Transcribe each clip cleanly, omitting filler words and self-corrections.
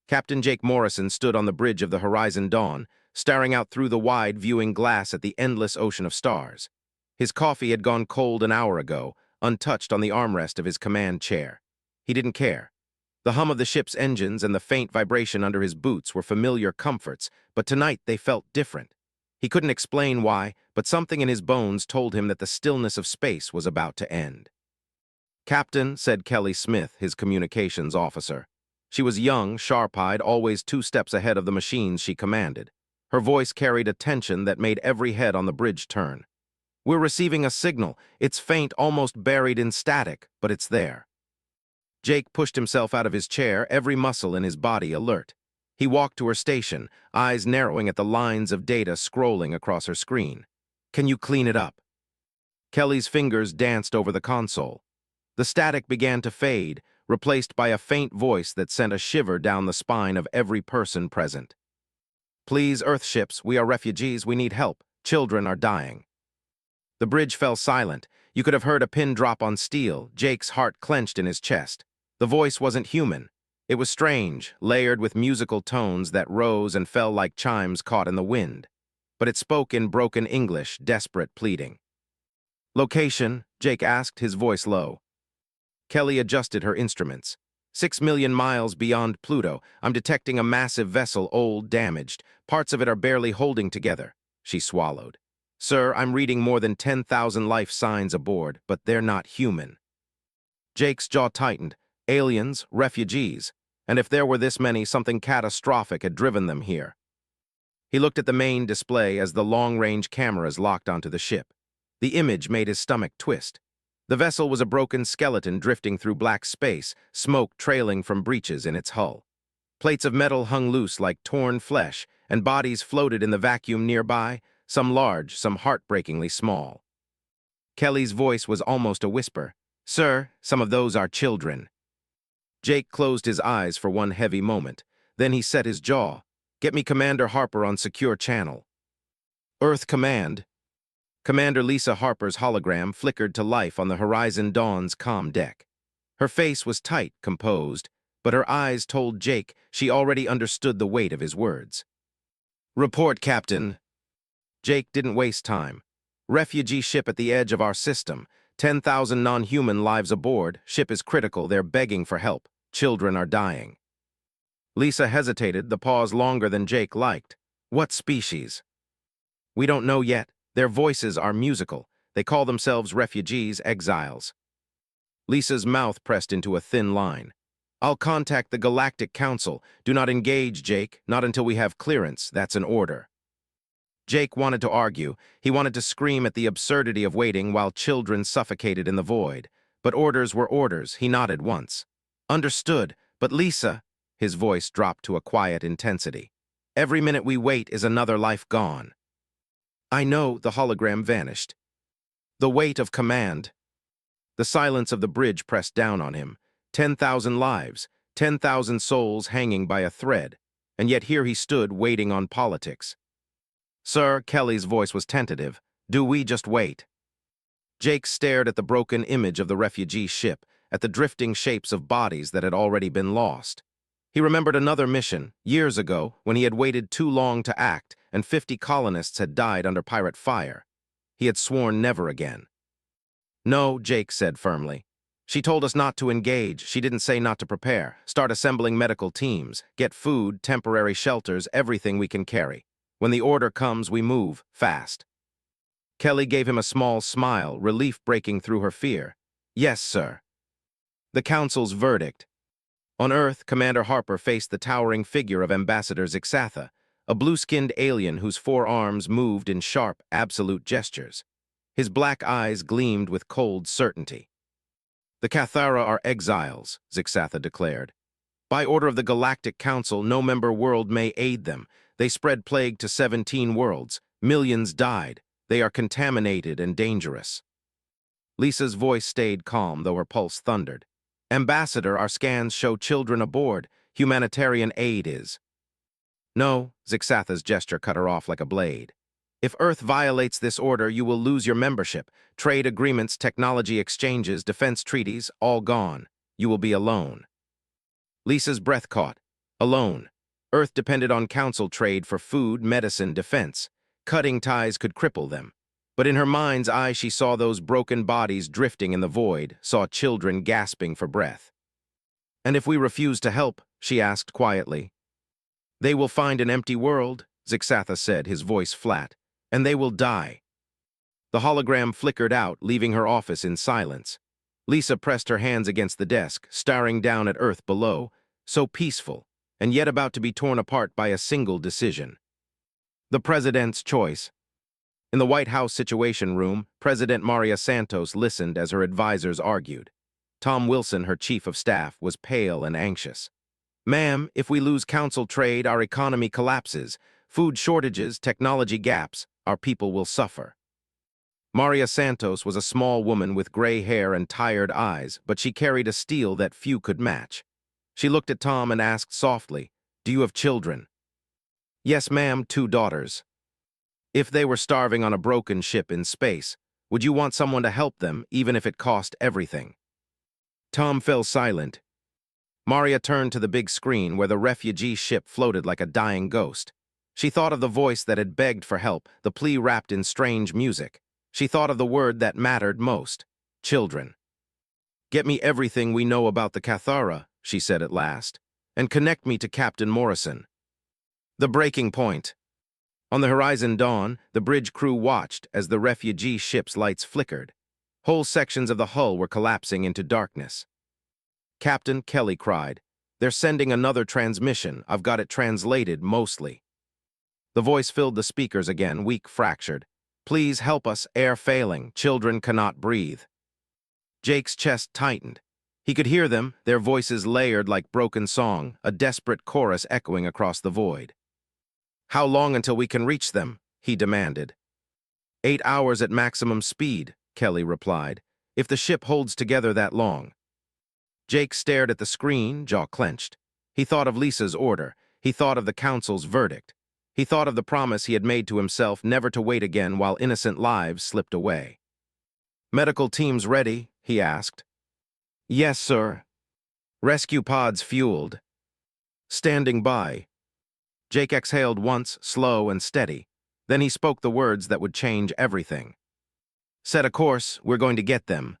Captain Jake Morrison stood on the bridge of the Horizon Dawn, staring out through the wide viewing glass at the endless ocean of stars. His coffee had gone cold an hour ago, untouched on the armrest of his command chair. He didn't care. The hum of the ship's engines and the faint vibration under his boots were familiar comforts, but tonight they felt different. He couldn't explain why, but something in his bones told him that the stillness of space was about to end. "Captain," said Kelly Smith, his communications officer. She was young, sharp-eyed, always 2 steps ahead of the machines she commanded. Her voice carried a tension that made every head on the bridge turn. "We're receiving a signal. It's faint, almost buried in static, but it's there." Jake pushed himself out of his chair, every muscle in his body alert. He walked to her station, eyes narrowing at the lines of data scrolling across her screen. "Can you clean it up?" Kelly's fingers danced over the console. The static began to fade, replaced by a faint voice that sent a shiver down the spine of every person present. "Please, Earthships, we are refugees, we need help. Children are dying." The bridge fell silent. You could have heard a pin drop on steel. Jake's heart clenched in his chest. The voice wasn't human. It was strange, layered with musical tones that rose and fell like chimes caught in the wind. But it spoke in broken English, desperate pleading. "Location?" Jake asked, his voice low. Kelly adjusted her instruments. 6 million miles beyond Pluto. I'm detecting a massive vessel, old, damaged. Parts of it are barely holding together." She swallowed. "Sir, I'm reading more than 10,000 life signs aboard, but they're not human." Jake's jaw tightened. Aliens, refugees. And if there were this many, something catastrophic had driven them here. He looked at the main display as the long-range cameras locked onto the ship. The image made his stomach twist. The vessel was a broken skeleton drifting through black space, smoke trailing from breaches in its hull. Plates of metal hung loose like torn flesh, and bodies floated in the vacuum nearby, some large, some heartbreakingly small. Kelly's voice was almost a whisper. "Sir, some of those are children." Jake closed his eyes for one heavy moment. Then he set his jaw. "Get me Commander Harper on secure channel." "Earth Command." Commander Lisa Harper's hologram flickered to life on the Horizon Dawn's comm deck. Her face was tight, composed, but her eyes told Jake she already understood the weight of his words. "Report, Captain." Jake didn't waste time. "Refugee ship at the edge of our system. 10,000 non-human lives aboard. Ship is critical. They're begging for help. Children are dying." Lisa hesitated, the pause longer than Jake liked. "What species?" "We don't know yet. Their voices are musical. They call themselves refugees, exiles." Lisa's mouth pressed into a thin line. "I'll contact the Galactic Council. Do not engage, Jake. Not until we have clearance. That's an order." Jake wanted to argue. He wanted to scream at the absurdity of waiting while children suffocated in the void. But orders were orders. He nodded once. "Understood. But Lisa..." His voice dropped to a quiet intensity. "Every minute we wait is another life gone." "I know," the hologram vanished. "The weight of command." The silence of the bridge pressed down on him. 10,000 lives, 10,000 souls hanging by a thread, and yet here he stood waiting on politics. "Sir," Kelly's voice was tentative, "do we just wait?" Jake stared at the broken image of the refugee ship, at the drifting shapes of bodies that had already been lost. He remembered another mission, years ago, when he had waited too long to act, and 50 colonists had died under pirate fire. He had sworn never again. "No," Jake said firmly. "She told us not to engage. She didn't say not to prepare. Start assembling medical teams. Get food, temporary shelters, everything we can carry. When the order comes, we move, fast." Kelly gave him a small smile, relief breaking through her fear. "Yes, sir." The Council's verdict. On Earth, Commander Harper faced the towering figure of Ambassador Zixatha, a blue-skinned alien whose 4 arms moved in sharp, absolute gestures. His black eyes gleamed with cold certainty. "The Cathara are exiles," Zixatha declared. "By order of the Galactic Council, no member world may aid them. They spread plague to 17 worlds. Millions died. They are contaminated and dangerous." Lisa's voice stayed calm, though her pulse thundered. "Ambassador, our scans show children aboard. Humanitarian aid is..." "No," Zixatha's gesture cut her off like a blade. "If Earth violates this order, you will lose your membership. Trade agreements, technology exchanges, defense treaties, all gone. You will be alone." Lisa's breath caught. Alone. Earth depended on council trade for food, medicine, defense. Cutting ties could cripple them. But in her mind's eye she saw those broken bodies drifting in the void, saw children gasping for breath. "And if we refuse to help?" she asked quietly. "They will find an empty world," Zixatha said, his voice flat, "and they will die." The hologram flickered out, leaving her office in silence. Lisa pressed her hands against the desk, staring down at Earth below, so peaceful, and yet about to be torn apart by a single decision. The president's choice. In the White House Situation Room, President Maria Santos listened as her advisors argued. Tom Wilson, her chief of staff, was pale and anxious. "Ma'am, if we lose council trade, our economy collapses. Food shortages, technology gaps, our people will suffer." Maria Santos was a small woman with gray hair and tired eyes, but she carried a steel that few could match. She looked at Tom and asked softly, "Do you have children?" "Yes, ma'am, 2 daughters." "If they were starving on a broken ship in space, would you want someone to help them, even if it cost everything?" Tom fell silent. Maria turned to the big screen where the refugee ship floated like a dying ghost. She thought of the voice that had begged for help, the plea wrapped in strange music. She thought of the word that mattered most: children. "Get me everything we know about the Cathara," she said at last, "and connect me to Captain Morrison." The breaking point. On the Horizon Dawn, the bridge crew watched as the refugee ship's lights flickered. Whole sections of the hull were collapsing into darkness. "Captain," Kelly cried, "they're sending another transmission. I've got it translated, mostly." The voice filled the speakers again, weak, fractured. "Please help us, air failing. Children cannot breathe." Jake's chest tightened. He could hear them, their voices layered like broken song, a desperate chorus echoing across the void. "How long until we can reach them?" he demanded. 8 hours at maximum speed," Kelly replied, "if the ship holds together that long." Jake stared at the screen, jaw clenched. He thought of Lisa's order. He thought of the council's verdict. He thought of the promise he had made to himself never to wait again while innocent lives slipped away. "Medical teams ready?" he asked. "Yes, sir." "Rescue pods fueled?" "Standing by." Jake exhaled once, slow and steady. Then he spoke the words that would change everything. "Set a course, we're going to get them."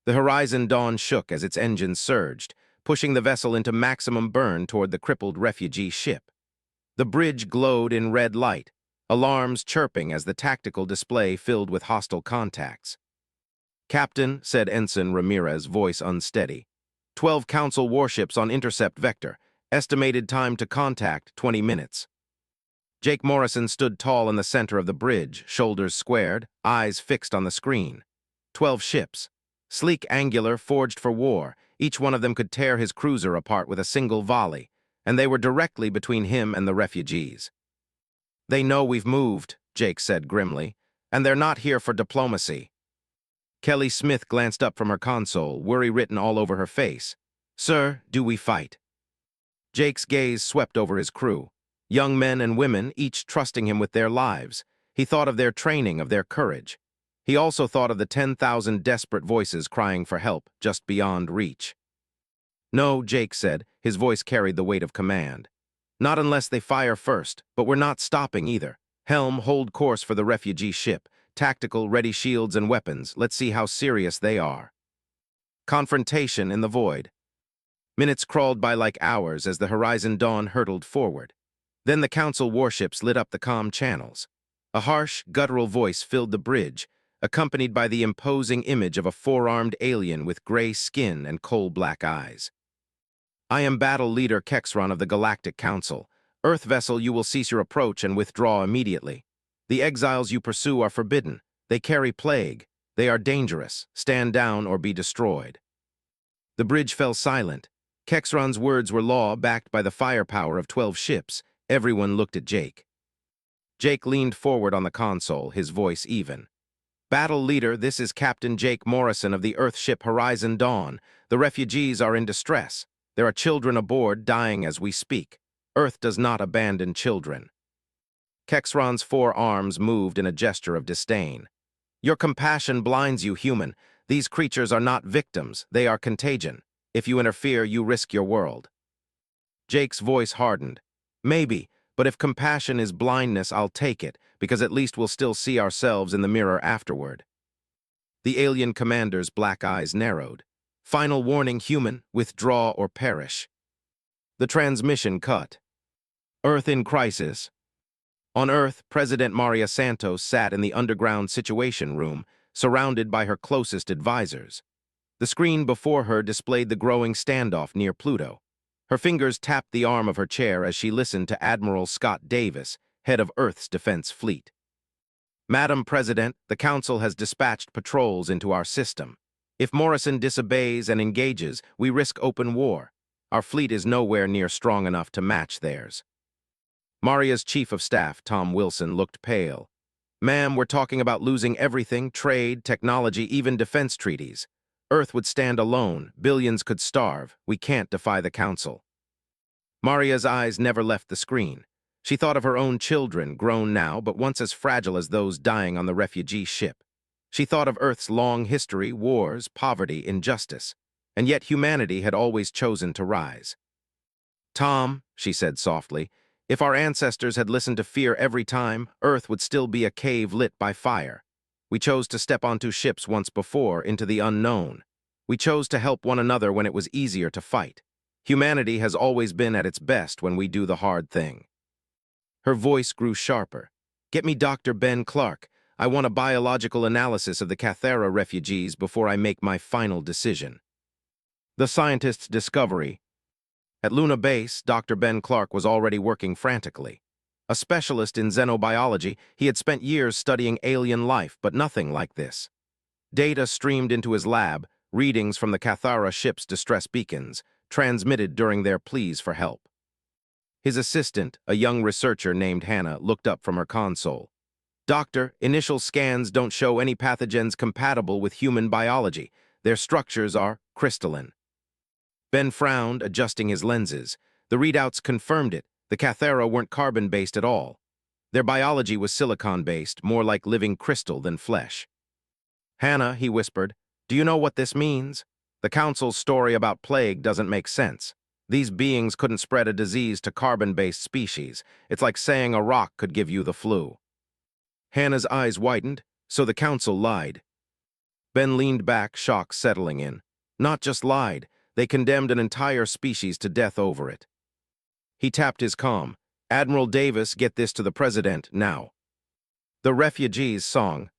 The Horizon Dawn shook as its engines surged, pushing the vessel into maximum burn toward the crippled refugee ship. The bridge glowed in red light, alarms chirping as the tactical display filled with hostile contacts. "Captain," said Ensign Ramirez, voice unsteady, 12 Council warships on intercept vector. Estimated time to contact, 20 minutes. Jake Morrison stood tall in the center of the bridge, shoulders squared, eyes fixed on the screen. 12 ships. Sleek, angular, forged for war. Each one of them could tear his cruiser apart with a single volley, and they were directly between him and the refugees. "They know we've moved," Jake said grimly, "and they're not here for diplomacy." Kelly Smith glanced up from her console, worry written all over her face. "Sir, do we fight?" Jake's gaze swept over his crew. Young men and women, each trusting him with their lives. He thought of their training, of their courage. He also thought of the 10,000 desperate voices crying for help, just beyond reach. "No," Jake said, his voice carried the weight of command. "Not unless they fire first, but we're not stopping either. Helm, hold course for the refugee ship. Tactical, ready shields and weapons. Let's see how serious they are." Confrontation in the void. Minutes crawled by like hours as the Horizon Dawn hurtled forward. Then the Council warships lit up the comm channels. A harsh, guttural voice filled the bridge, accompanied by the imposing image of a 4-armed alien with gray skin and coal-black eyes. "I am Battle Leader Kexron of the Galactic Council. Earth vessel, you will cease your approach and withdraw immediately. The exiles you pursue are forbidden. They carry plague. They are dangerous. Stand down or be destroyed." The bridge fell silent. Kexron's words were law backed by the firepower of 12 ships. Everyone looked at Jake. Jake leaned forward on the console, his voice even. "Battle Leader, this is Captain Jake Morrison of the Earthship Horizon Dawn. The refugees are in distress. There are children aboard dying as we speak. Earth does not abandon children." Kexron's 4 arms moved in a gesture of disdain. "Your compassion blinds you, human. These creatures are not victims. They are contagion. If you interfere, you risk your world." Jake's voice hardened. Maybe, but if compassion is blindness, I'll take it, because at least we'll still see ourselves in the mirror afterward. The alien commander's black eyes narrowed. Final warning, human, withdraw or perish. The transmission cut. Earth in crisis. On Earth, President Maria Santos sat in the underground Situation Room, surrounded by her closest advisors. The screen before her displayed the growing standoff near Pluto. Her fingers tapped the arm of her chair as she listened to Admiral Scott Davis, head of Earth's defense fleet. Madam President, the Council has dispatched patrols into our system. If Morrison disobeys and engages, we risk open war. Our fleet is nowhere near strong enough to match theirs. Maria's chief of staff, Tom Wilson, looked pale. Ma'am, we're talking about losing everything, trade, technology, even defense treaties. Earth would stand alone, billions could starve. We can't defy the Council. Maria's eyes never left the screen. She thought of her own children, grown now, but once as fragile as those dying on the refugee ship. She thought of Earth's long history, wars, poverty, injustice, and yet humanity had always chosen to rise. Tom, she said softly, if our ancestors had listened to fear every time, Earth would still be a cave lit by fire. We chose to step onto ships once before, into the unknown. We chose to help one another when it was easier to fight. Humanity has always been at its best when we do the hard thing. Her voice grew sharper. Get me Dr. Ben Clark. I want a biological analysis of the Cathara refugees before I make my final decision. The scientist's discovery. At Luna Base, Dr. Ben Clark was already working frantically. A specialist in xenobiology, he had spent years studying alien life, but nothing like this. Data streamed into his lab, readings from the Cathara ship's distress beacons, transmitted during their pleas for help. His assistant, a young researcher named Hannah, looked up from her console. Doctor, initial scans don't show any pathogens compatible with human biology. Their structures are crystalline. Ben frowned, adjusting his lenses. The readouts confirmed it. The Cathara weren't carbon-based at all. Their biology was silicon-based, more like living crystal than flesh. Hannah, he whispered, do you know what this means? The Council's story about plague doesn't make sense. These beings couldn't spread a disease to carbon-based species. It's like saying a rock could give you the flu. Hannah's eyes widened, so the Council lied. Ben leaned back, shock settling in. Not just lied, they condemned an entire species to death over it. He tapped his comm. Admiral Davis, get this to the President, now. The refugees' song.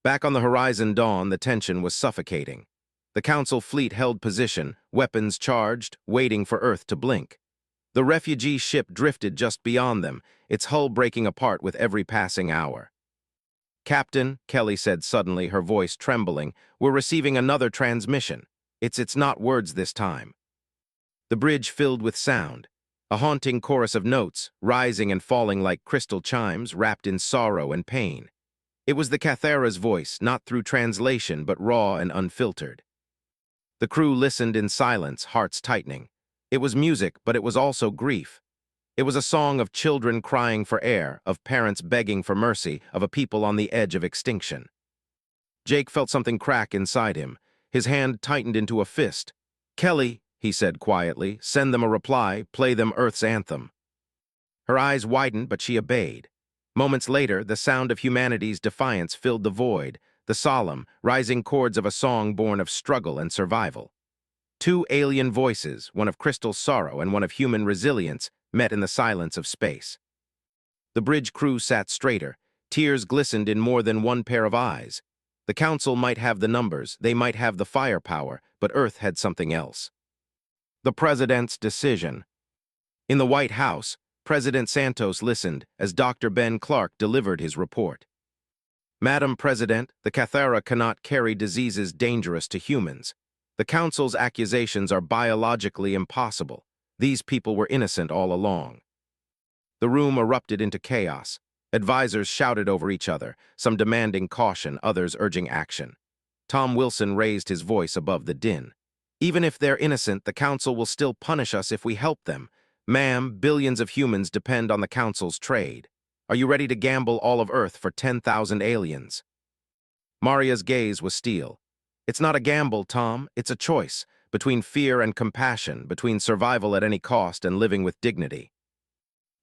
Back on the Horizon Dawn, the tension was suffocating. The Council fleet held position, weapons charged, waiting for Earth to blink. The refugee ship drifted just beyond them, its hull breaking apart with every passing hour. Captain, Kelly said suddenly, her voice trembling, we're receiving another transmission. It's not words this time. The bridge filled with sound, a haunting chorus of notes, rising and falling like crystal chimes wrapped in sorrow and pain. It was the Cathara's voice, not through translation, but raw and unfiltered. The crew listened in silence, hearts tightening. It was music, but it was also grief. It was a song of children crying for air, of parents begging for mercy, of a people on the edge of extinction. Jake felt something crack inside him. His hand tightened into a fist. Kelly, he said quietly, send them a reply, play them Earth's anthem. Her eyes widened, but she obeyed. Moments later, the sound of humanity's defiance filled the void, the solemn, rising chords of a song born of struggle and survival. Two alien voices, one of crystal sorrow and one of human resilience, met in the silence of space. The bridge crew sat straighter. Tears glistened in more than one pair of eyes. The Council might have the numbers, they might have the firepower, but Earth had something else. The President's decision. In the White House, President Santos listened as Dr. Ben Clark delivered his report. Madam President, the Cathara cannot carry diseases dangerous to humans. The Council's accusations are biologically impossible. These people were innocent all along. The room erupted into chaos. Advisors shouted over each other, some demanding caution, others urging action. Tom Wilson raised his voice above the din. Even if they're innocent, the Council will still punish us if we help them. Ma'am, billions of humans depend on the Council's trade. Are you ready to gamble all of Earth for 10,000 aliens? Maria's gaze was steel. It's not a gamble, Tom. It's a choice. between fear and compassion, between survival at any cost and living with dignity.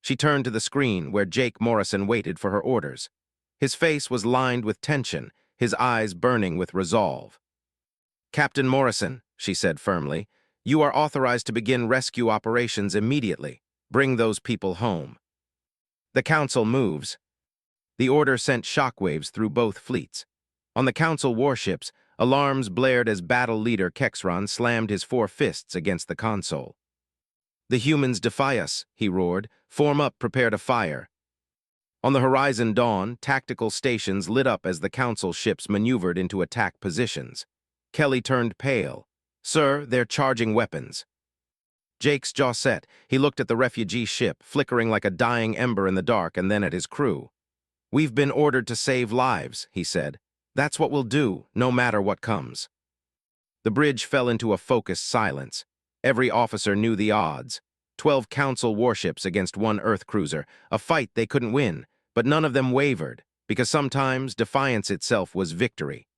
She turned to the screen where Jake Morrison waited for her orders. His face was lined with tension, his eyes burning with resolve. "Captain Morrison," she said firmly, "you are authorized to begin rescue operations immediately. Bring those people home." The Council moves. The order sent shockwaves through both fleets. On the Council warships, alarms blared as battle leader Kexron slammed his four fists against the console. "The humans defy us," he roared. "Form up, prepare to fire." On the Horizon Dawn, tactical stations lit up as the Council ships maneuvered into attack positions. Kelly turned pale. "Sir, they're charging weapons." Jake's jaw set. He looked at the refugee ship, flickering like a dying ember in the dark, and then at his crew. "We've been ordered to save lives," he said. "That's what we'll do, no matter what comes." The bridge fell into a focused silence. Every officer knew the odds. 12 Council warships against one Earth cruiser, a fight they couldn't win, but none of them wavered, because sometimes defiance itself was victory.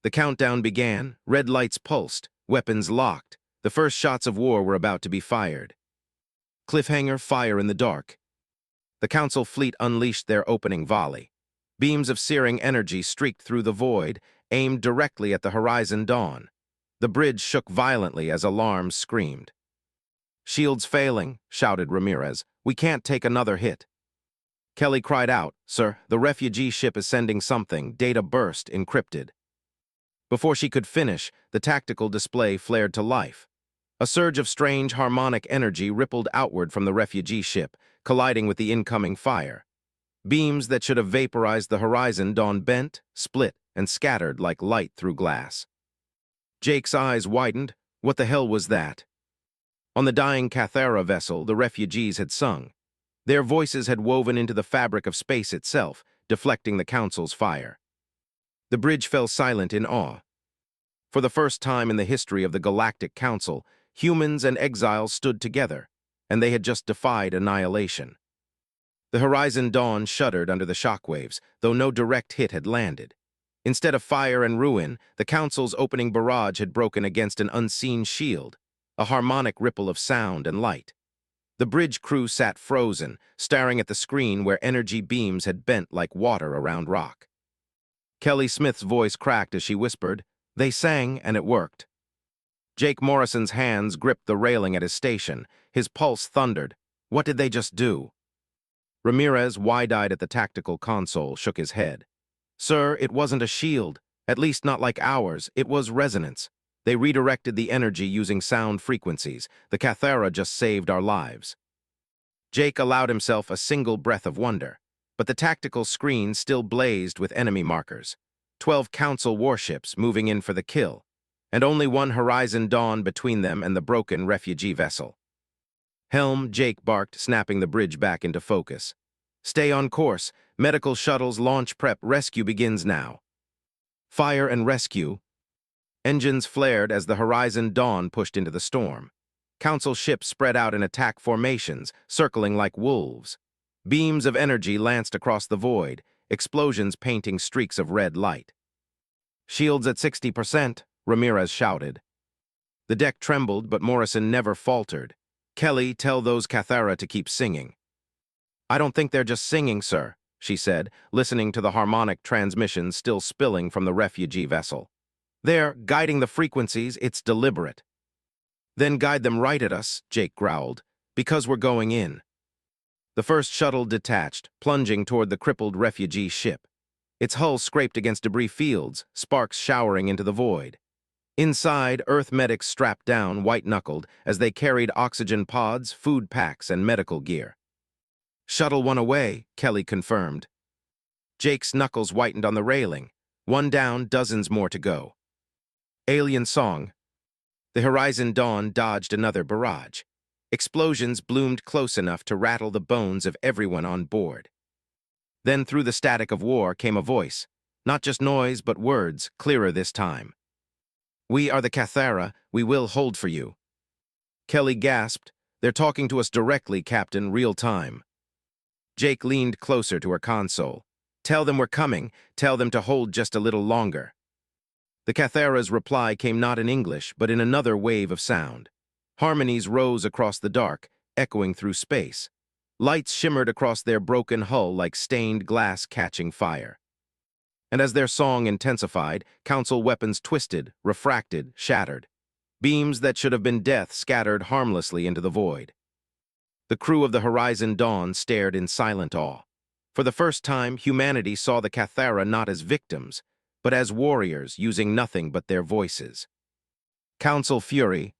The countdown began, red lights pulsed, weapons locked. The first shots of war were about to be fired. Cliffhanger, fire in the dark. The Council fleet unleashed their opening volley. Beams of searing energy streaked through the void, aimed directly at the Horizon Dawn. The bridge shook violently as alarms screamed. "Shields failing," shouted Ramirez. "We can't take another hit." Kelly cried out, "Sir, the refugee ship is sending something. Data burst, encrypted." Before she could finish, the tactical display flared to life. A surge of strange harmonic energy rippled outward from the refugee ship, colliding with the incoming fire. Beams that should have vaporized the Horizon Dawn bent, split, and scattered like light through glass. Jake's eyes widened. What the hell was that? On the dying Cathara vessel, the refugees had sung. Their voices had woven into the fabric of space itself, deflecting the Council's fire. The bridge fell silent in awe. For the first time in the history of the Galactic Council, humans and exiles stood together, and they had just defied annihilation. The Horizon Dawn shuddered under the shockwaves, though no direct hit had landed. Instead of fire and ruin, the Council's opening barrage had broken against an unseen shield, a harmonic ripple of sound and light. The bridge crew sat frozen, staring at the screen where energy beams had bent like water around rock. Kelly Smith's voice cracked as she whispered, "They sang, and it worked." Jake Morrison's hands gripped the railing at his station. His pulse thundered. What did they just do? Ramirez, wide-eyed at the tactical console, shook his head. "Sir, it wasn't a shield, at least not like ours. It was resonance. They redirected the energy using sound frequencies. The Cathara just saved our lives." Jake allowed himself a single breath of wonder, but the tactical screen still blazed with enemy markers. 12 Council warships moving in for the kill, and only one Horizon Dawn between them and the broken refugee vessel. "Helm," Jake barked, snapping the bridge back into focus. "Stay on course. Medical shuttles launch prep. Rescue begins now." Fire and rescue. Engines flared as the Horizon Dawn pushed into the storm. Council ships spread out in attack formations, circling like wolves. Beams of energy lanced across the void, explosions painting streaks of red light. "Shields at 60%, Ramirez shouted. The deck trembled, but Morrison never faltered. "Kelly, tell those Cathara to keep singing." "I don't think they're just singing, sir," she said, listening to the harmonic transmissions still spilling from the refugee vessel. "They're guiding the frequencies. It's deliberate." "Then guide them right at us," Jake growled, "because we're going in." The first shuttle detached, plunging toward the crippled refugee ship. Its hull scraped against debris fields, sparks showering into the void. Inside, Earth medics strapped down, white-knuckled, as they carried oxygen pods, food packs, and medical gear. "Shuttle one away," Kelly confirmed. Jake's knuckles whitened on the railing. One down, dozens more to go. Alien song. The Horizon Dawn dodged another barrage. Explosions bloomed close enough to rattle the bones of everyone on board. Then through the static of war came a voice. Not just noise, but words, clearer this time. "We are the Cathara. We will hold for you." Kelly gasped. "They're talking to us directly, Captain, real time." Jake leaned closer to her console. "Tell them we're coming. Tell them to hold just a little longer." The Cathara's reply came not in English, but in another wave of sound. Harmonies rose across the dark, echoing through space. Lights shimmered across their broken hull like stained glass catching fire. And as their song intensified, council weapons twisted, refracted, shattered. Beams that should have been death scattered harmlessly into the void. The crew of the Horizon Dawn stared in silent awe. For the first time, humanity saw the Cathara not as victims, but as warriors using nothing but their voices. Council fury.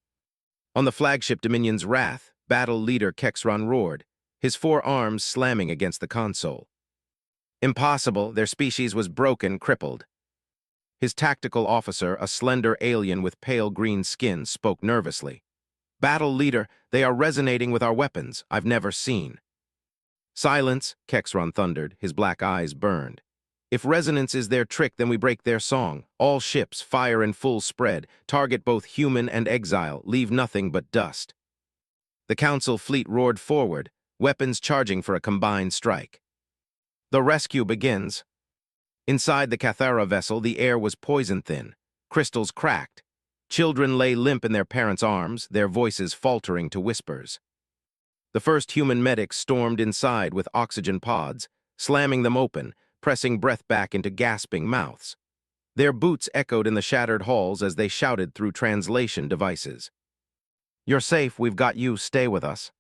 On the flagship Dominion's Wrath, battle leader Kexron roared, his four arms slamming against the console. Impossible, their species was broken, crippled. His tactical officer, a slender alien with pale green skin, spoke nervously. Battle leader, they are resonating with our weapons, I've never seen. Silence, Kexron thundered, his black eyes burned. If resonance is their trick, then we break their song. All ships, fire in full spread, target both human and exile, leave nothing but dust. The council fleet roared forward, weapons charging for a combined strike. The rescue begins. Inside the Cathara vessel, the air was poison-thin. Crystals cracked. Children lay limp in their parents' arms, their voices faltering to whispers. The first human medics stormed inside with oxygen pods, slamming them open, pressing breath back into gasping mouths. Their boots echoed in the shattered halls as they shouted through translation devices. "You're safe, we've got you, stay with us."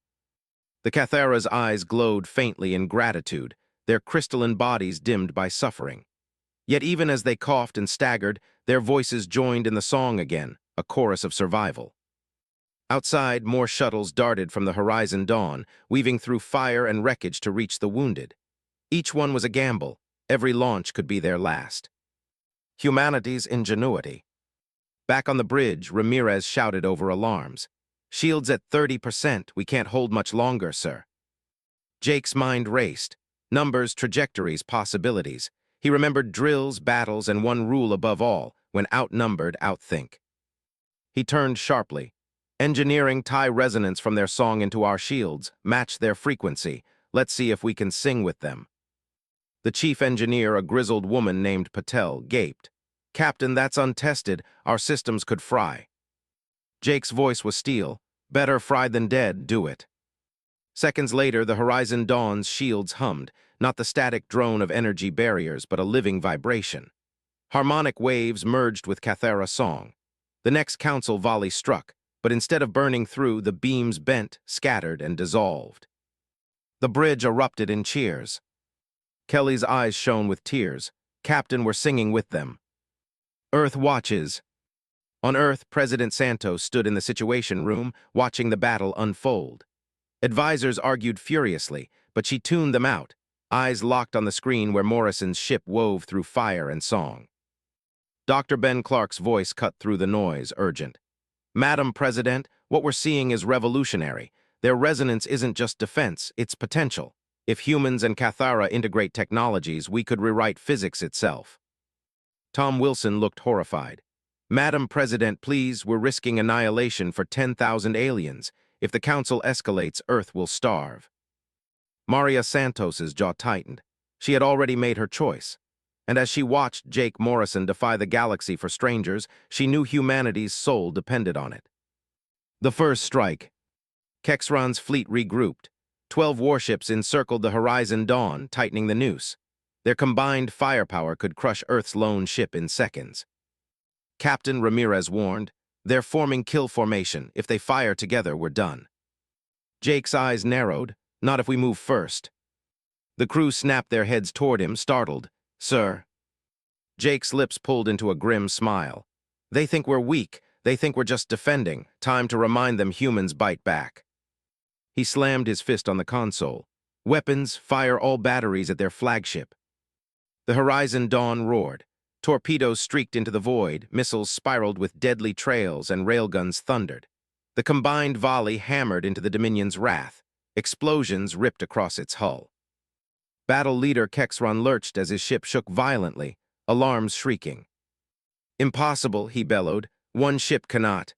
The Cathara's eyes glowed faintly in gratitude, their crystalline bodies dimmed by suffering. Yet even as they coughed and staggered, their voices joined in the song again, a chorus of survival. Outside, more shuttles darted from the Horizon Dawn, weaving through fire and wreckage to reach the wounded. Each one was a gamble. Every launch could be their last. Humanity's ingenuity. Back on the bridge, Ramirez shouted over alarms. "Shields at 30%, we can't hold much longer, sir." Jake's mind raced. Numbers, trajectories, possibilities. He remembered drills, battles, and one rule above all: when outnumbered, outthink. He turned sharply. "Engineering, tie resonance from their song into our shields, match their frequency. Let's see if we can sing with them." The chief engineer, a grizzled woman named Patel, gaped. "Captain, that's untested. Our systems could fry." Jake's voice was steel. "Better fried than dead, do it." Seconds later, the Horizon Dawn's shields hummed, not the static drone of energy barriers, but a living vibration. Harmonic waves merged with Cathara song. The next council volley struck, but instead of burning through, the beams bent, scattered, and dissolved. The bridge erupted in cheers. Kelly's eyes shone with tears. Captain were singing with them. Earth watches. On Earth, President Santos stood in the Situation Room, watching the battle unfold. Advisors argued furiously, but she tuned them out, eyes locked on the screen where Morrison's ship wove through fire and song. Dr. Ben Clark's voice cut through the noise, urgent. "Madam President, what we're seeing is revolutionary. Their resonance isn't just defense, it's potential. If humans and Cathara integrate technologies, we could rewrite physics itself." Tom Wilson looked horrified. "Madam President, please, we're risking annihilation for 10,000 aliens. If the council escalates, Earth will starve." Maria Santos's jaw tightened. She had already made her choice. And as she watched Jake Morrison defy the galaxy for strangers, she knew humanity's soul depended on it. The first strike. Kexron's fleet regrouped. 12 warships encircled the Horizon Dawn, tightening the noose. Their combined firepower could crush Earth's lone ship in seconds. Captain Ramirez warned, "They're forming kill formation. If they fire together, we're done." Jake's eyes narrowed. "Not if we move first." The crew snapped their heads toward him, startled. "Sir." Jake's lips pulled into a grim smile. "They think we're weak. They think we're just defending. Time to remind them humans bite back." He slammed his fist on the console. "Weapons, fire all batteries at their flagship." The Horizon Dawn roared. Torpedoes streaked into the void, missiles spiraled with deadly trails, and railguns thundered. The combined volley hammered into the Dominion's Wrath. Explosions ripped across its hull. Battle leader Kexron lurched as his ship shook violently, alarms shrieking. "Impossible," he bellowed. "One ship cannot."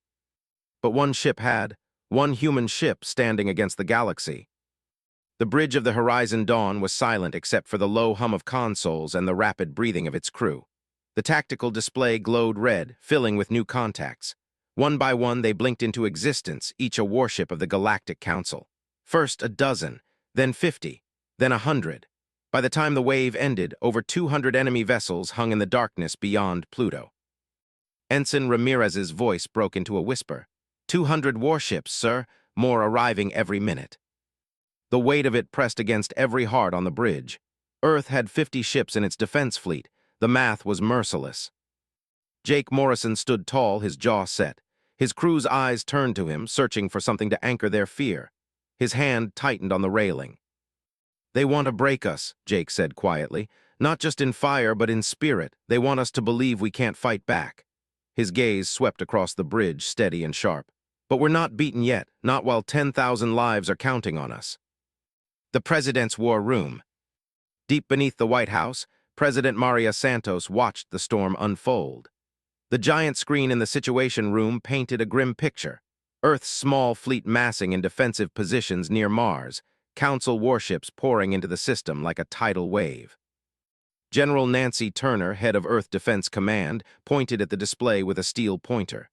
But one ship had, one human ship standing against the galaxy. The bridge of the Horizon Dawn was silent except for the low hum of consoles and the rapid breathing of its crew. The tactical display glowed red, filling with new contacts. One by one, they blinked into existence, each a warship of the Galactic Council. First a dozen, then 50, then 100. By the time the wave ended, over 200 enemy vessels hung in the darkness beyond Pluto. Ensign Ramirez's voice broke into a whisper. 200 warships, sir, more arriving every minute. The weight of it pressed against every heart on the bridge. Earth had 50 ships in its defense fleet. The math was merciless. Jake Morrison stood tall, his jaw set. His crew's eyes turned to him, searching for something to anchor their fear. His hand tightened on the railing. "They want to break us," Jake said quietly. "Not just in fire, but in spirit. They want us to believe we can't fight back." His gaze swept across the bridge, steady and sharp. "But we're not beaten yet, not while 10,000 lives are counting on us." The President's War Room. Deep beneath the White House, President Maria Santos watched the storm unfold. The giant screen in the Situation Room painted a grim picture. Earth's small fleet massing in defensive positions near Mars, Council warships pouring into the system like a tidal wave. General Nancy Turner, head of Earth Defense Command, pointed at the display with a steel pointer.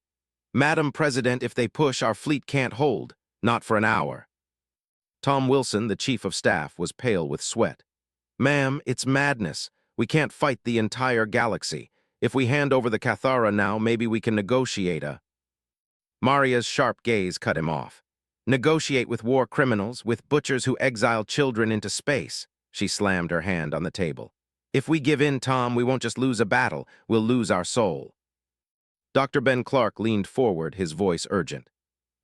"Madam President, if they push, our fleet can't hold. Not for an hour." Tom Wilson, the chief of staff, was pale with sweat. "Ma'am, it's madness. We can't fight the entire galaxy. If we hand over the Cathara now, maybe we can negotiate a—" Maria's sharp gaze cut him off. "Negotiate with war criminals, with butchers who exile children into space." She slammed her hand on the table. "If we give in, Tom, we won't just lose a battle, we'll lose our soul." Dr. Ben Clark leaned forward, his voice urgent.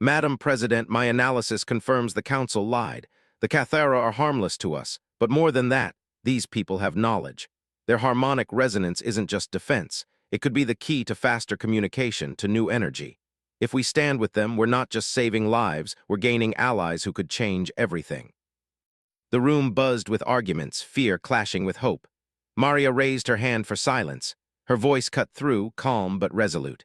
"Madam President, my analysis confirms the Council lied. The Cathara are harmless to us, but more than that, these people have knowledge. Their harmonic resonance isn't just defense. It could be the key to faster communication, to new energy. If we stand with them, we're not just saving lives, we're gaining allies who could change everything." The room buzzed with arguments, fear clashing with hope. Maria raised her hand for silence. Her voice cut through, calm but resolute.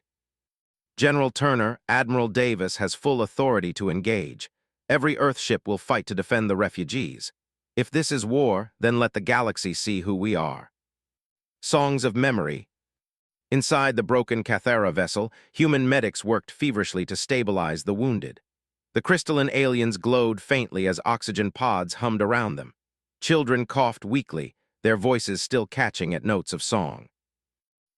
"General Turner, Admiral Davis has full authority to engage. Every Earthship will fight to defend the refugees. If this is war, then let the galaxy see who we are." Songs of memory. Inside the broken Cathara vessel, human medics worked feverishly to stabilize the wounded. The crystalline aliens glowed faintly as oxygen pods hummed around them. Children coughed weakly, their voices still catching at notes of song.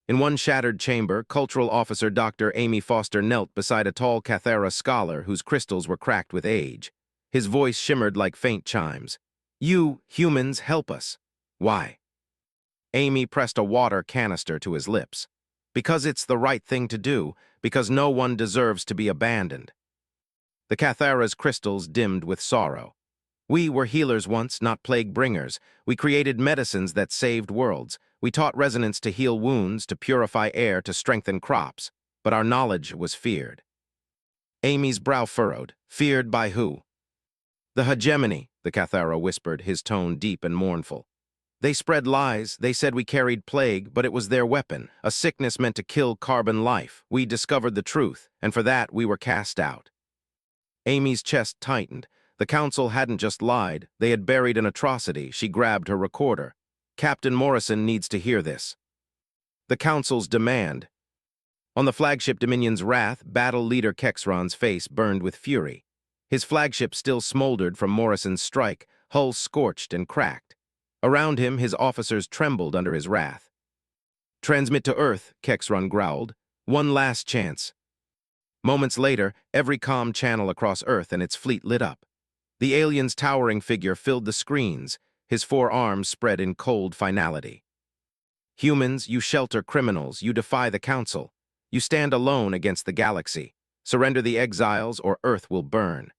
In one shattered chamber, Cultural Officer Dr. Amy Foster knelt beside a tall Cathara scholar whose crystals were cracked with age. His voice shimmered like faint chimes. "You, humans, help us." "Why?" Amy pressed a water canister to his lips. "Because it's the right thing to do, because no one deserves to be abandoned." The Cathara's crystals dimmed with sorrow. "We were healers once, not plague bringers. We created medicines that saved worlds. We taught resonance to heal wounds, to purify air, to strengthen crops. But our knowledge was feared." Amy's brow furrowed. "Feared by who?" "The hegemony," the Cathara whispered, his tone deep and mournful. "They spread lies. They said we carried plague, but it was their weapon, a sickness meant to kill carbon life. We discovered the truth, and for that we were cast out." Amy's chest tightened. The Council hadn't just lied. They had buried an atrocity. She grabbed her recorder. "Captain Morrison needs to hear this." The Council's demand. On the flagship Dominion's Wrath, battle leader Kexron's face burned with fury. His flagship still smoldered from Morrison's strike, hull scorched and cracked. Around him, his officers trembled under his wrath. "Transmit to Earth," Kexron growled. "One last chance." Moments later, every comm channel across Earth and its fleet lit up. The alien's towering figure filled the screens, his four arms spread in cold finality. "Humans, you shelter criminals, you defy the Council. You stand alone against the galaxy. Surrender the exiles or Earth will burn."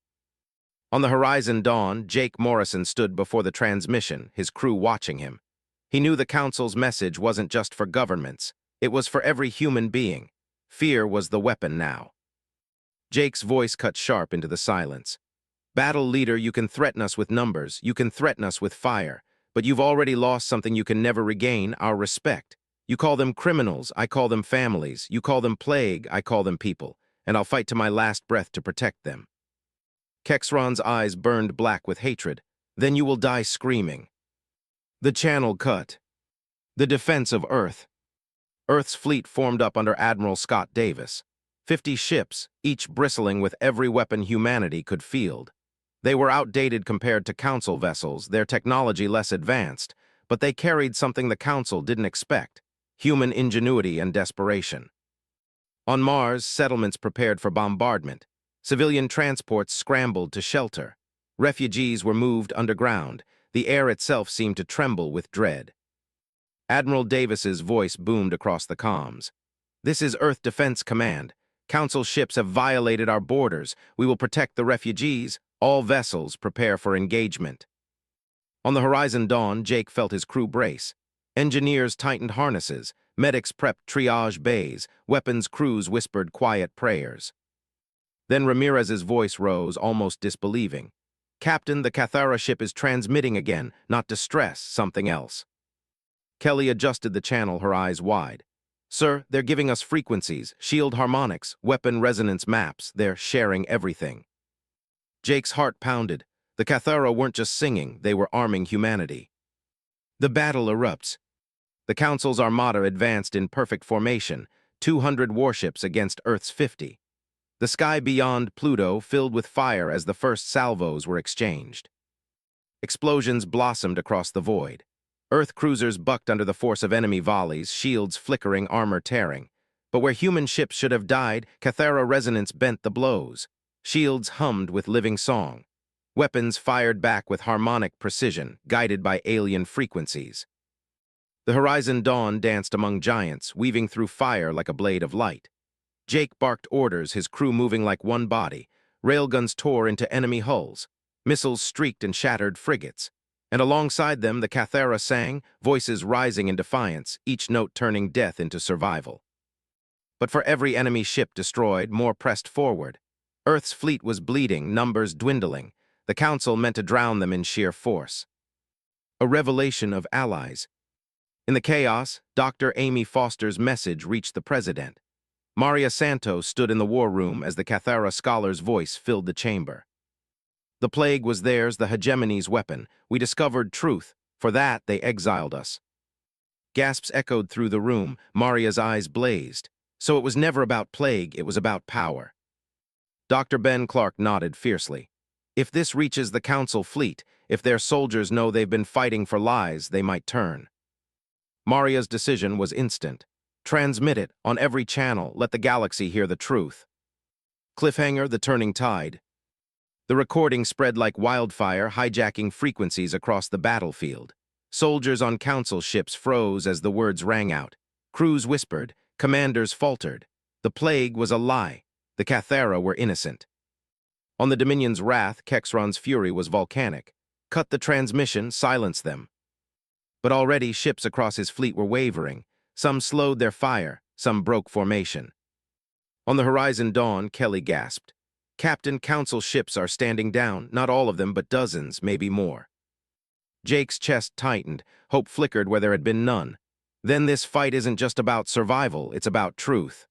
On the horizon dawn, Jake Morrison stood before the transmission, his crew watching him. He knew the Council's message wasn't just for governments. It was for every human being. Fear was the weapon now. Jake's voice cut sharp into the silence. "Battle leader, you can threaten us with numbers, you can threaten us with fire, but you've already lost something you can never regain, our respect. You call them criminals, I call them families. You call them plague, I call them people, and I'll fight to my last breath to protect them." Kexron's eyes burned black with hatred. "Then you will die screaming." The channel cut. The defense of Earth. Earth's fleet formed up under Admiral Scott Davis. 50 ships, each bristling with every weapon humanity could field. They were outdated compared to Council vessels, their technology less advanced, but they carried something the Council didn't expect: human ingenuity and desperation. On Mars, settlements prepared for bombardment. Civilian transports scrambled to shelter. Refugees were moved underground. The air itself seemed to tremble with dread. Admiral Davis's voice boomed across the comms. "This is Earth Defense Command. Council ships have violated our borders. We will protect the refugees. All vessels prepare for engagement." On the Horizon Dawn, Jake felt his crew brace. Engineers tightened harnesses. Medics prepped triage bays. Weapons crews whispered quiet prayers. Then Ramirez's voice rose, almost disbelieving. "Captain, the Cathara ship is transmitting again, not distress, something else." Kelly adjusted the channel, her eyes wide. "Sir, they're giving us frequencies, shield harmonics, weapon resonance maps. They're sharing everything." Jake's heart pounded. The Cathara weren't just singing, they were arming humanity. The battle erupts. The Council's armada advanced in perfect formation, 200 warships against Earth's 50. The sky beyond Pluto filled with fire as the first salvos were exchanged. Explosions blossomed across the void. Earth cruisers bucked under the force of enemy volleys, shields flickering, armor tearing. But where human ships should have died, Cathara resonance bent the blows. Shields hummed with living song. Weapons fired back with harmonic precision, guided by alien frequencies. The Horizon Dawn danced among giants, weaving through fire like a blade of light. Jake barked orders, his crew moving like one body. Railguns tore into enemy hulls. Missiles streaked and shattered frigates. And alongside them, the Cathara sang, voices rising in defiance, each note turning death into survival. But for every enemy ship destroyed, more pressed forward. Earth's fleet was bleeding, numbers dwindling. The Council meant to drown them in sheer force. A revelation of allies. In the chaos, Dr. Amy Foster's message reached the President. Maria Santos stood in the war room as the Cathara scholar's voice filled the chamber. "The plague was theirs, the hegemony's weapon. We discovered truth. For that, they exiled us." Gasps echoed through the room. Maria's eyes blazed. So it was never about plague, it was about power. Dr. Ben Clark nodded fiercely. "If this reaches the Council fleet, if their soldiers know they've been fighting for lies, they might turn." Maria's decision was instant. "Transmit it, on every channel, let the galaxy hear the truth." Cliffhanger, the turning tide. The recording spread like wildfire, hijacking frequencies across the battlefield. Soldiers on Council ships froze as the words rang out. Crews whispered, commanders faltered. The plague was a lie. The Cathara were innocent. On the Dominion's wrath, Kexron's fury was volcanic. Cut the transmission, silence them. But already ships across his fleet were wavering. Some slowed their fire, some broke formation. On the Horizon Dawn, Kelly gasped. "Captain, Council ships are standing down, not all of them, but dozens, maybe more." Jake's chest tightened, hope flickered where there had been none. Then this fight isn't just about survival, it's about truth.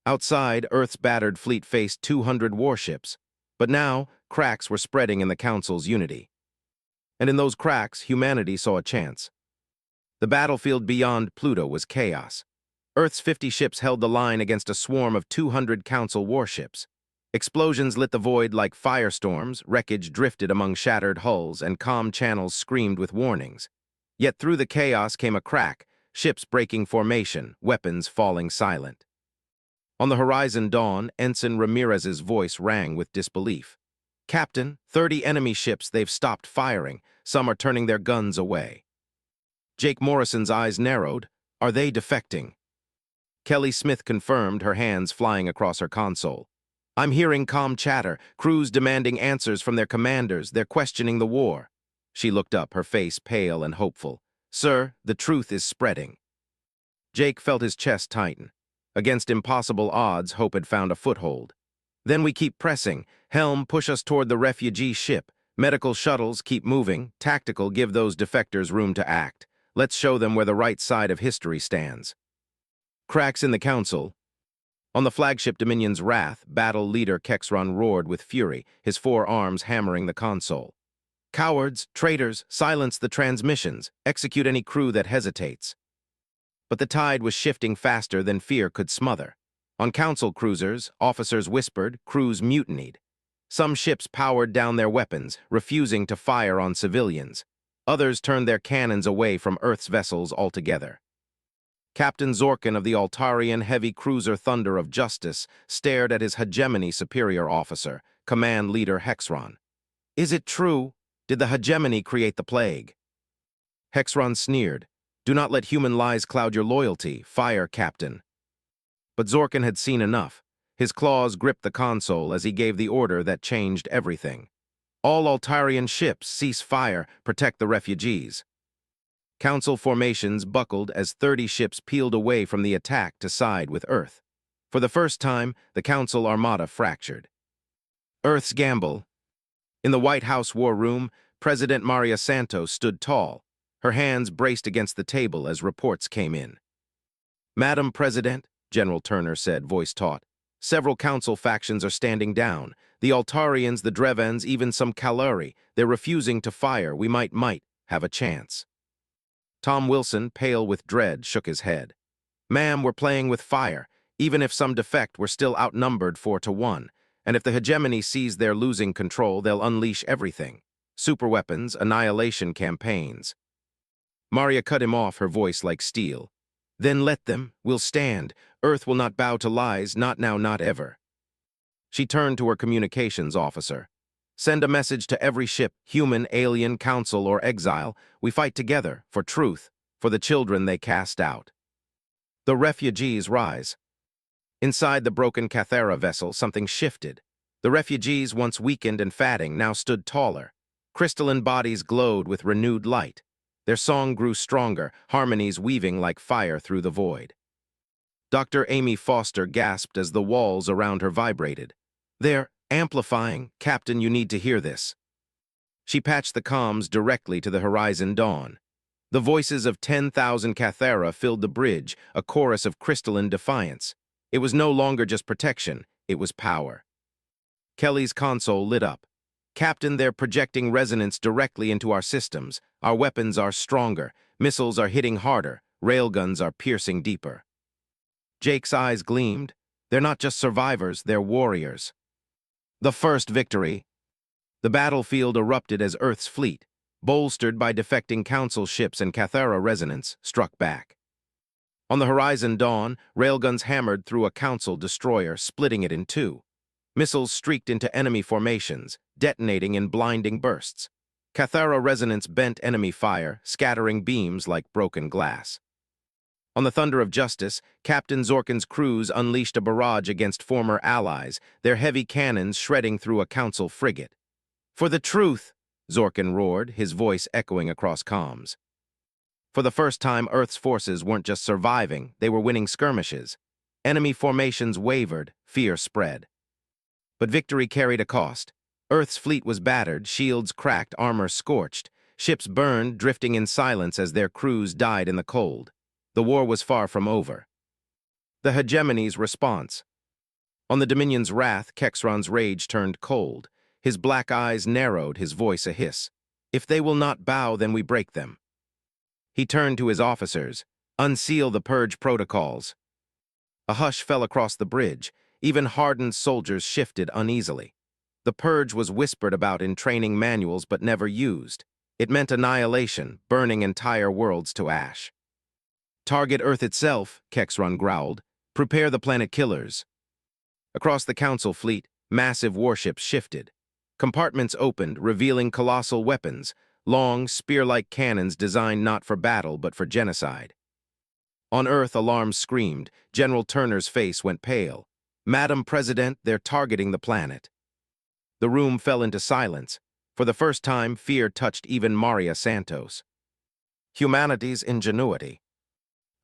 Outside, Earth's battered fleet faced 200 warships. But now, cracks were spreading in the Council's unity. And in those cracks, humanity saw a chance. The battlefield beyond Pluto was chaos. Earth's 50 ships held the line against a swarm of 200 Council warships. Explosions lit the void like firestorms, wreckage drifted among shattered hulls, and comm channels screamed with warnings. Yet through the chaos came a crack, ships breaking formation, weapons falling silent. On the Horizon Dawn, Ensign Ramirez's voice rang with disbelief. "Captain, 30 enemy ships, they've stopped firing. Some are turning their guns away." Jake Morrison's eyes narrowed. "Are they defecting?" Kelly Smith confirmed, her hands flying across her console. "I'm hearing comm chatter, crews demanding answers from their commanders. They're questioning the war." She looked up, her face pale and hopeful. "Sir, the truth is spreading." Jake felt his chest tighten. Against impossible odds, hope had found a foothold. "Then we keep pressing. Helm, push us toward the refugee ship. Medical shuttles, keep moving. Tactical, give those defectors room to act. Let's show them where the right side of history stands." Cracks in the Council. On the flagship Dominion's wrath, battle leader Kexron roared with fury, his 4 arms hammering the console. "Cowards, traitors, silence the transmissions. Execute any crew that hesitates." But the tide was shifting faster than fear could smother. On council cruisers, officers whispered, crews mutinied. Some ships powered down their weapons, refusing to fire on civilians. Others turned their cannons away from Earth's vessels altogether. Captain Zorkin of the Altarian heavy cruiser Thunder of Justice stared at his hegemony superior officer, command leader Hexron. Is it true? Did the hegemony create the plague? Hexron sneered. Do not let human lies cloud your loyalty, fire, Captain. But Zorkin had seen enough. His claws gripped the console as he gave the order that changed everything. All Altarian ships cease fire, protect the refugees. Council formations buckled as 30 ships peeled away from the attack to side with Earth. For the first time, the Council Armada fractured. Earth's gamble. In the White House war room, President Maria Santos stood tall, her hands braced against the table as reports came in. Madam President, General Turner said, voice taut, several council factions are standing down. The Altarians, the Drevans, even some Kaluri. They're refusing to fire. We might have a chance. Tom Wilson, pale with dread, shook his head. Ma'am, we're playing with fire. Even if some defect, we're still outnumbered 4-1. And if the hegemony sees they're losing control, they'll unleash everything. Superweapons, annihilation campaigns. Maria cut him off, her voice like steel. Then let them. We'll stand. Earth will not bow to lies, not now, not ever. She turned to her communications officer. Send a message to every ship, human, alien, council, or exile. We fight together, for truth, for the children they cast out. The refugees rise. Inside the broken Cathara vessel, something shifted. The refugees, once weakened and fatting, now stood taller. Crystalline bodies glowed with renewed light. Their song grew stronger, harmonies weaving like fire through the void. Dr. Amy Foster gasped as the walls around her vibrated. They're amplifying. Captain, you need to hear this. She patched the comms directly to the Horizon Dawn. The voices of 10,000 Cathara filled the bridge, a chorus of crystalline defiance. It was no longer just protection, it was power. Kelly's console lit up. Captain, they're projecting resonance directly into our systems. Our weapons are stronger, missiles are hitting harder, railguns are piercing deeper. Jake's eyes gleamed. They're not just survivors, they're warriors. The first victory. The battlefield erupted as Earth's fleet, bolstered by defecting council ships and Cathara resonance, struck back. On the Horizon Dawn, railguns hammered through a council destroyer, splitting it in two. Missiles streaked into enemy formations, detonating in blinding bursts. Cathara resonance bent enemy fire, scattering beams like broken glass. On the Thunder of Justice, Captain Zorkin's crews unleashed a barrage against former allies, their heavy cannons shredding through a council frigate. For the truth, Zorkin roared, his voice echoing across comms. For the first time, Earth's forces weren't just surviving, they were winning skirmishes. Enemy formations wavered, fear spread. But victory carried a cost. Earth's fleet was battered, shields cracked, armor scorched. Ships burned, drifting in silence as their crews died in the cold. The war was far from over. The hegemony's response. On the Dominion's wrath, Kexron's rage turned cold. His black eyes narrowed, his voice a hiss. If they will not bow, then we break them. He turned to his officers. Unseal the purge protocols. A hush fell across the bridge. Even hardened soldiers shifted uneasily. The purge was whispered about in training manuals but never used. It meant annihilation, burning entire worlds to ash. Target Earth itself, Kexron growled. Prepare the planet killers. Across the Council fleet, massive warships shifted. Compartments opened, revealing colossal weapons, long, spear-like cannons designed not for battle but for genocide. On Earth, alarms screamed. General Turner's face went pale. Madam President, they're targeting the planet. The room fell into silence. For the first time, fear touched even Maria Santos. Humanity's ingenuity.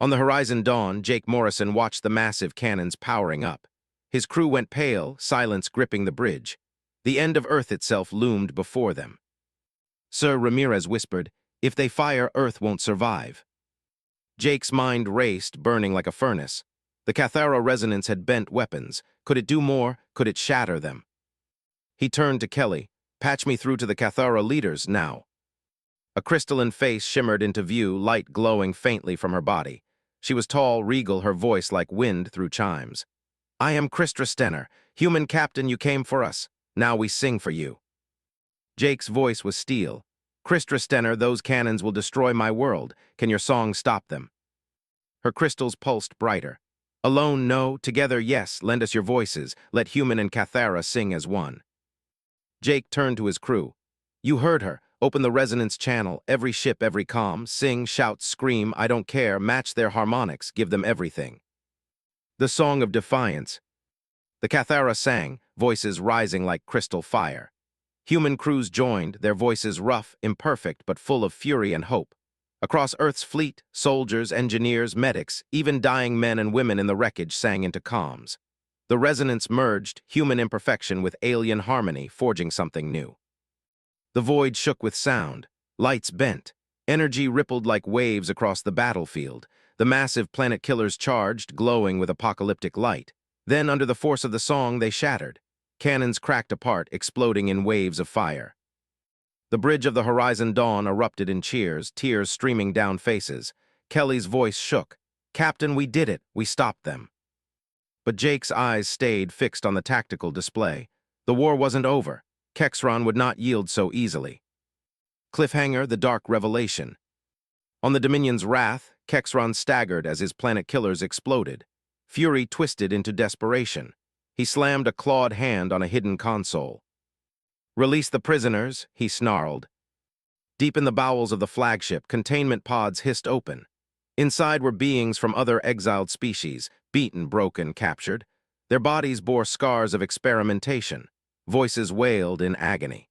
On the Horizon Dawn, Jake Morrison watched the massive cannons powering up. His crew went pale, silence gripping the bridge. The end of Earth itself loomed before them. Sir Ramirez whispered, if they fire, Earth won't survive. Jake's mind raced, burning like a furnace. The Cathara resonance had bent weapons. Could it do more? Could it shatter them? He turned to Kelly. Patch me through to the Cathara leaders, now. A crystalline face shimmered into view, light glowing faintly from her body. She was tall, regal, her voice like wind through chimes. I am Kristra Stenner, human captain, you came for us. Now we sing for you. Jake's voice was steel. Kristra Stenner, those cannons will destroy my world. Can your song stop them? Her crystals pulsed brighter. Alone, no. Together, yes. Lend us your voices. Let human and Cathara sing as one. Jake turned to his crew. You heard her. Open the resonance channel. Every ship, every comm. Sing, shout, scream. I don't care. Match their harmonics. Give them everything. The song of defiance. The Cathara sang, voices rising like crystal fire. Human crews joined, their voices rough, imperfect, but full of fury and hope. Across Earth's fleet, soldiers, engineers, medics, even dying men and women in the wreckage sang into comms. The resonance merged, human imperfection with alien harmony, forging something new. The void shook with sound. Lights bent. Energy rippled like waves across the battlefield. The massive planet killers charged, glowing with apocalyptic light. Then, under the force of the song, they shattered. Cannons cracked apart, exploding in waves of fire. The bridge of the Horizon Dawn erupted in cheers, tears streaming down faces. Kelly's voice shook. Captain, we did it. We stopped them. But Jake's eyes stayed fixed on the tactical display. The war wasn't over. Kexron would not yield so easily. Cliffhanger, the dark revelation. On the Dominion's wrath, Kexron staggered as his planet killers exploded. Fury twisted into desperation. He slammed a clawed hand on a hidden console. Release the prisoners, he snarled. Deep in the bowels of the flagship, containment pods hissed open. Inside were beings from other exiled species, beaten, broken, captured. Their bodies bore scars of experimentation. Voices wailed in agony.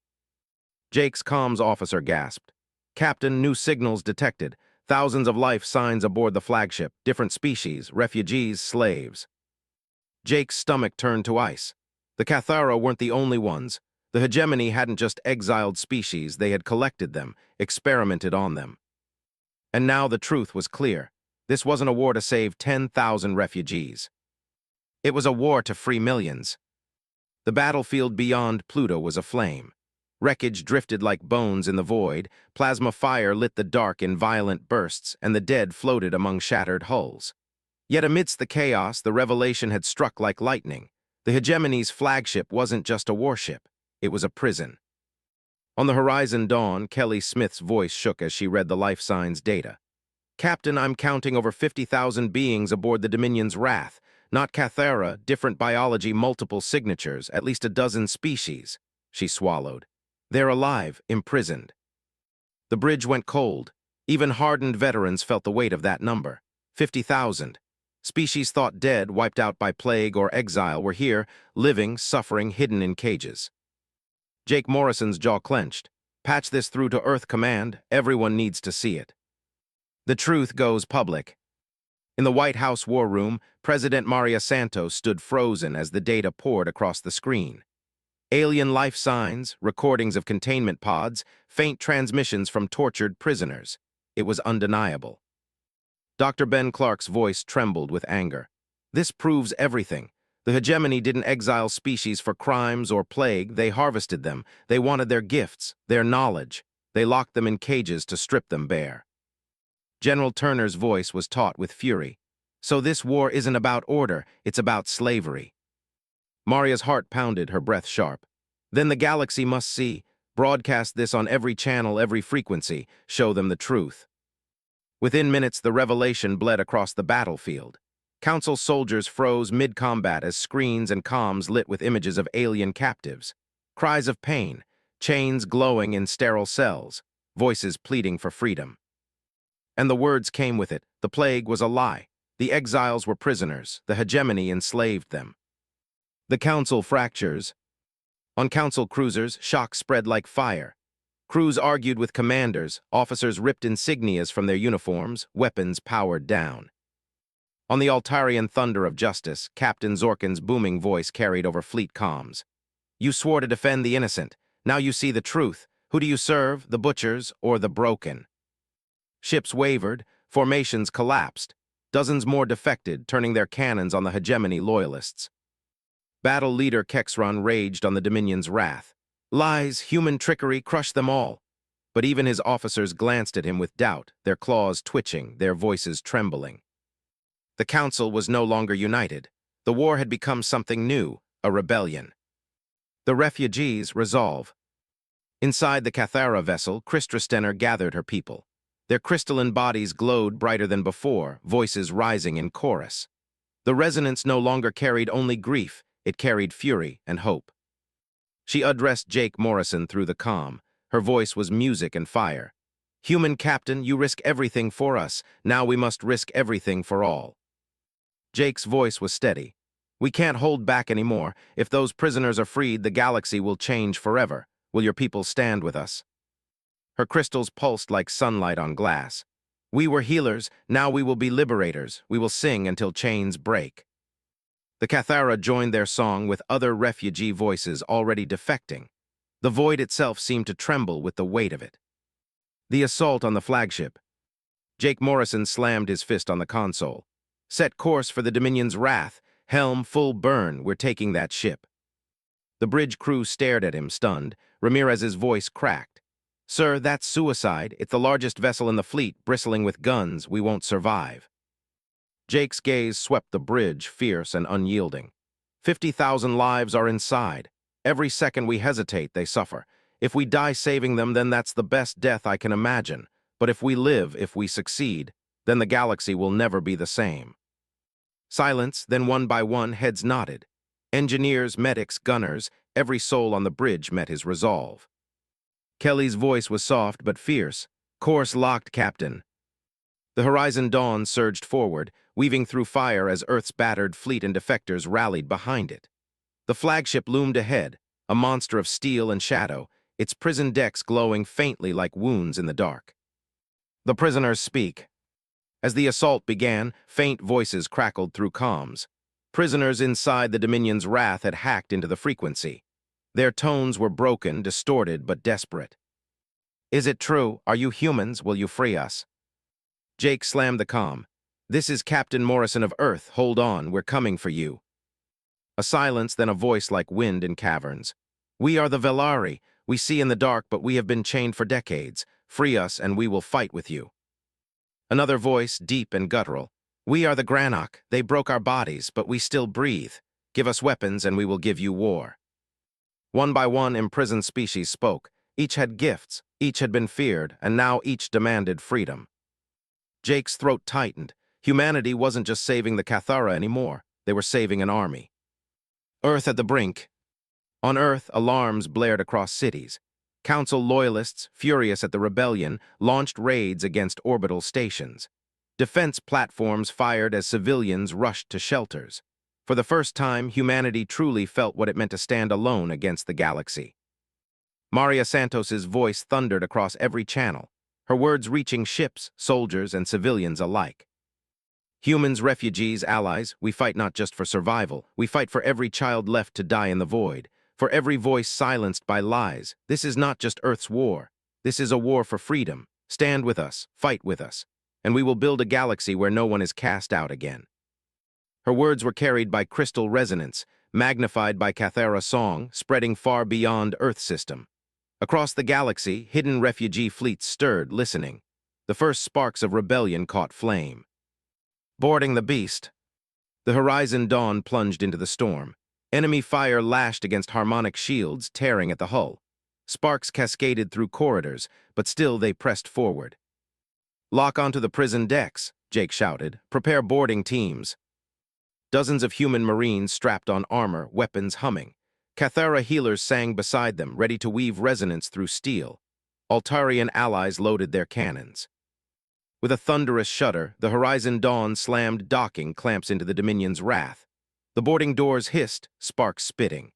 Jake's comms officer gasped. Captain, new signals detected. Thousands of life signs aboard the flagship, different species, refugees, slaves. Jake's stomach turned to ice. The Cathara weren't the only ones. The hegemony hadn't just exiled species, they had collected them, experimented on them. And now the truth was clear. This wasn't a war to save 10,000 refugees. It was a war to free millions. The battlefield beyond Pluto was aflame. Wreckage drifted like bones in the void, plasma fire lit the dark in violent bursts, and the dead floated among shattered hulls. Yet amidst the chaos, the revelation had struck like lightning. The hegemony's flagship wasn't just a warship. It was a prison. On the Horizon Dawn, Kelly Smith's voice shook as she read the life signs data. Captain, I'm counting over 50,000 beings aboard the Dominion's wrath. Not Cathara, different biology, multiple signatures, at least a dozen species. She swallowed. They're alive, imprisoned. The bridge went cold. Even hardened veterans felt the weight of that number. 50,000. Species thought dead, wiped out by plague or exile, were here, living, suffering, hidden in cages. Jake Morrison's jaw clenched. Patch this through to Earth Command. Everyone needs to see it. The truth goes public. In the White House war room, President Maria Santos stood frozen as the data poured across the screen. Alien life signs, recordings of containment pods, faint transmissions from tortured prisoners. It was undeniable. Dr. Ben Clark's voice trembled with anger. This proves everything. The hegemony didn't exile species for crimes or plague. They harvested them. They wanted their gifts, their knowledge. They locked them in cages to strip them bare. General Turner's voice was taut with fury. So this war isn't about order, it's about slavery. Maria's heart pounded, her breath sharp. Then the galaxy must see. Broadcast this on every channel, every frequency. Show them the truth. Within minutes, the revelation bled across the battlefield. Council soldiers froze mid-combat as screens and comms lit with images of alien captives. Cries of pain, chains glowing in sterile cells, voices pleading for freedom. And the words came with it. The plague was a lie. The exiles were prisoners. The hegemony enslaved them. The council fractures. On council cruisers, shock spread like fire. Crews argued with commanders, officers ripped insignias from their uniforms, weapons powered down. On the Altarian thunder of justice, Captain Zorkin's booming voice carried over fleet comms. You swore to defend the innocent. Now you see the truth. Who do you serve, the butchers or the broken? Ships wavered, formations collapsed. Dozens more defected, turning their cannons on the hegemony loyalists. Battle leader Kexron raged on the Dominion's wrath. Lies, human trickery, crushed them all. But even his officers glanced at him with doubt, their claws twitching, their voices trembling. The council was no longer united. The war had become something new, a rebellion. The refugees resolve. Inside the Cathara vessel, Kristrastenner gathered her people. Their crystalline bodies glowed brighter than before, voices rising in chorus. The resonance no longer carried only grief, it carried fury and hope. She addressed Jake Morrison through the comm. Her voice was music and fire. "Human captain, you risk everything for us. Now we must risk everything for all." Jake's voice was steady. "We can't hold back anymore. If those prisoners are freed, the galaxy will change forever. Will your people stand with us?" Her crystals pulsed like sunlight on glass. "We were healers, now we will be liberators. We will sing until chains break." The Cathara joined their song with other refugee voices already defecting. The void itself seemed to tremble with the weight of it. The assault on the flagship. Jake Morrison slammed his fist on the console. "Set course for the Dominion's wrath. Helm full burn, we're taking that ship." The bridge crew stared at him, stunned. Ramirez's voice cracked. "Sir, that's suicide. It's the largest vessel in the fleet, bristling with guns. We won't survive." Jake's gaze swept the bridge, fierce and unyielding. 50,000 lives are inside. Every second we hesitate, they suffer. If we die saving them, then that's the best death I can imagine. But if we live, if we succeed, then the galaxy will never be the same. Silence, then one by one, heads nodded. Engineers, medics, gunners, every soul on the bridge met his resolve. Kelly's voice was soft but fierce. "Course locked, Captain." The Horizon Dawn surged forward, weaving through fire as Earth's battered fleet and defectors rallied behind it. The flagship loomed ahead, a monster of steel and shadow, its prison decks glowing faintly like wounds in the dark. The prisoners speak. As the assault began, faint voices crackled through comms. Prisoners inside the Dominion's wrath had hacked into the frequency. Their tones were broken, distorted, but desperate. "Is it true? Are you humans? Will you free us?" Jake slammed the comm. "This is Captain Morrison of Earth. Hold on, we're coming for you." A silence, then a voice like wind in caverns. "We are the Velari. We see in the dark, but we have been chained for decades. Free us, and we will fight with you." Another voice, deep and guttural. "We are the Granok. They broke our bodies, but we still breathe. Give us weapons, and we will give you war." One by one, imprisoned species spoke. Each had gifts, each had been feared, and now each demanded freedom. Jake's throat tightened. Humanity wasn't just saving the Cathara anymore. They were saving an army. Earth at the brink. On Earth, alarms blared across cities. Council loyalists, furious at the rebellion, launched raids against orbital stations. Defense platforms fired as civilians rushed to shelters. For the first time, humanity truly felt what it meant to stand alone against the galaxy. Maria Santos's voice thundered across every channel, her words reaching ships, soldiers, and civilians alike. "Humans, refugees, allies, we fight not just for survival. We fight for every child left to die in the void, for every voice silenced by lies. This is not just Earth's war. This is a war for freedom. Stand with us, fight with us, and we will build a galaxy where no one is cast out again." Her words were carried by crystal resonance, magnified by Cathara song, spreading far beyond Earth system. Across the galaxy, hidden refugee fleets stirred, listening. The first sparks of rebellion caught flame. Boarding the beast. The Horizon Dawn plunged into the storm. Enemy fire lashed against harmonic shields, tearing at the hull. Sparks cascaded through corridors, but still they pressed forward. "Lock onto the prison decks," Jake shouted. "Prepare boarding teams." Dozens of human marines strapped on armor, weapons humming. Cathara healers sang beside them, ready to weave resonance through steel. Altarian allies loaded their cannons. With a thunderous shudder, the Horizon Dawn slammed docking clamps into the Dominion's wrath. The boarding doors hissed, sparks spitting.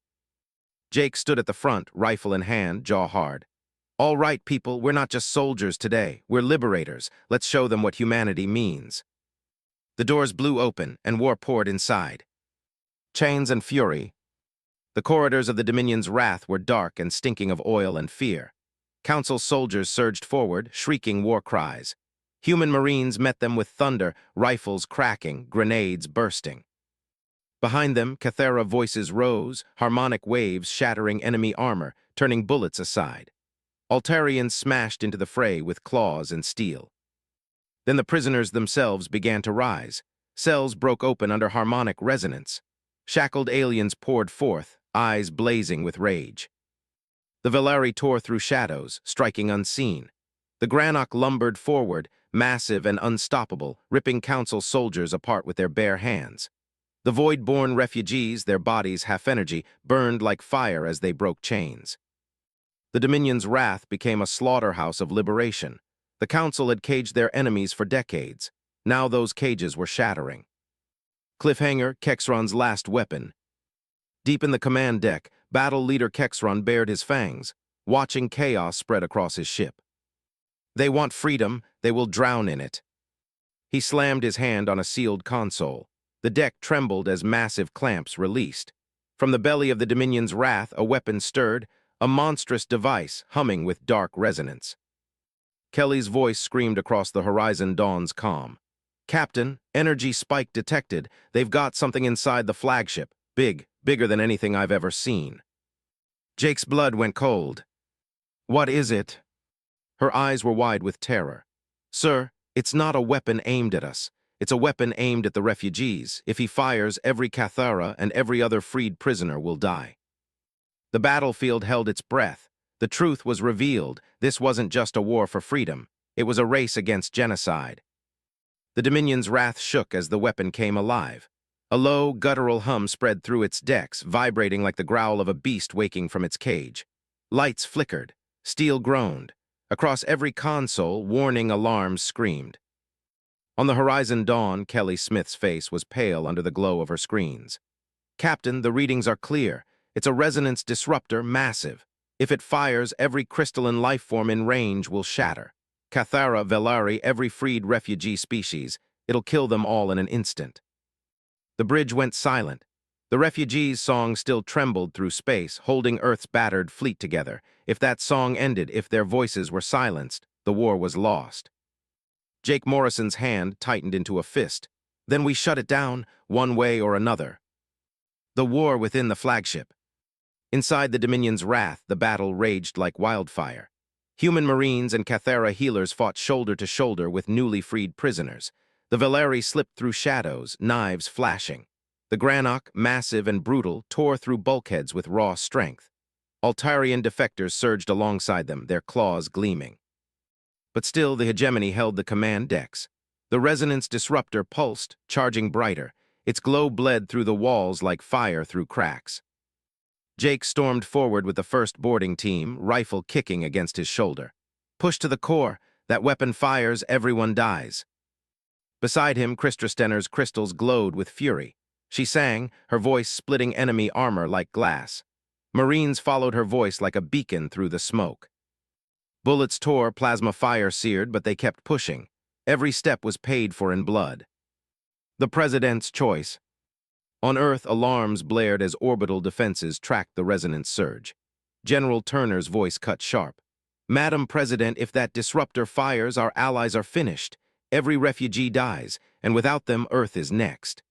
Jake stood at the front, rifle in hand, jaw hard. "All right, people, we're not just soldiers today. We're liberators. Let's show them what humanity means." The doors blew open, and war poured inside. Chains and fury. The corridors of the Dominion's wrath were dark and stinking of oil and fear. Council soldiers surged forward, shrieking war cries. Human marines met them with thunder, rifles cracking, grenades bursting. Behind them, Cathara voices rose, harmonic waves shattering enemy armor, turning bullets aside. Altarians smashed into the fray with claws and steel. Then the prisoners themselves began to rise. Cells broke open under harmonic resonance. Shackled aliens poured forth, eyes blazing with rage. The Velari tore through shadows, striking unseen. The Granok lumbered forward, massive and unstoppable, ripping Council soldiers apart with their bare hands. The void-born refugees, their bodies half-energy, burned like fire as they broke chains. The Dominion's wrath became a slaughterhouse of liberation. The Council had caged their enemies for decades. Now those cages were shattering. Cliffhanger, Kexron's last weapon. Deep in the command deck, battle leader Kexron bared his fangs, watching chaos spread across his ship. They want freedom, they will drown in it. He slammed his hand on a sealed console. The deck trembled as massive clamps released. From the belly of the Dominion's wrath, a weapon stirred, a monstrous device humming with dark resonance. Kelly's voice screamed across the Horizon Dawn's comm. "Captain, energy spike detected. They've got something inside the flagship. Bigger than anything I've ever seen." Jake's blood went cold. "What is it?" Her eyes were wide with terror. "Sir, it's not a weapon aimed at us. It's a weapon aimed at the refugees. If he fires, every Cathara and every other freed prisoner will die." The battlefield held its breath. The truth was revealed. This wasn't just a war for freedom. It was a race against genocide. The Dominion's wrath shook as the weapon came alive. A low, guttural hum spread through its decks, vibrating like the growl of a beast waking from its cage. Lights flickered. Steel groaned. Across every console, warning alarms screamed. On the Horizon Dawn, Kelly Smith's face was pale under the glow of her screens. "Captain, the readings are clear. It's a resonance disruptor, massive. If it fires, every crystalline life form in range will shatter. Cathara, Velari, every freed refugee species. It'll kill them all in an instant." The bridge went silent. The refugees' song still trembled through space, holding Earth's battered fleet together. If that song ended, if their voices were silenced, the war was lost. Jake Morrison's hand tightened into a fist. "Then we shut it down, one way or another." The war within the flagship. Inside the Dominion's wrath, the battle raged like wildfire. Human Marines and Cathara healers fought shoulder to shoulder with newly freed prisoners. The Velari slipped through shadows, knives flashing. The Granok, massive and brutal, tore through bulkheads with raw strength. Altarian defectors surged alongside them, their claws gleaming. But still the hegemony held the command decks. The resonance disruptor pulsed, charging brighter. Its glow bled through the walls like fire through cracks. Jake stormed forward with the first boarding team, rifle kicking against his shoulder. "Push to the core. That weapon fires, everyone dies." Beside him, Kristra Stenner's crystals glowed with fury. She sang, her voice splitting enemy armor like glass. Marines followed her voice like a beacon through the smoke. Bullets tore, plasma fire seared, but they kept pushing. Every step was paid for in blood. The President's choice. On Earth, alarms blared as orbital defenses tracked the resonance surge. General Turner's voice cut sharp. "Madam President, if that disruptor fires, our allies are finished. Every refugee dies, and without them, Earth is next."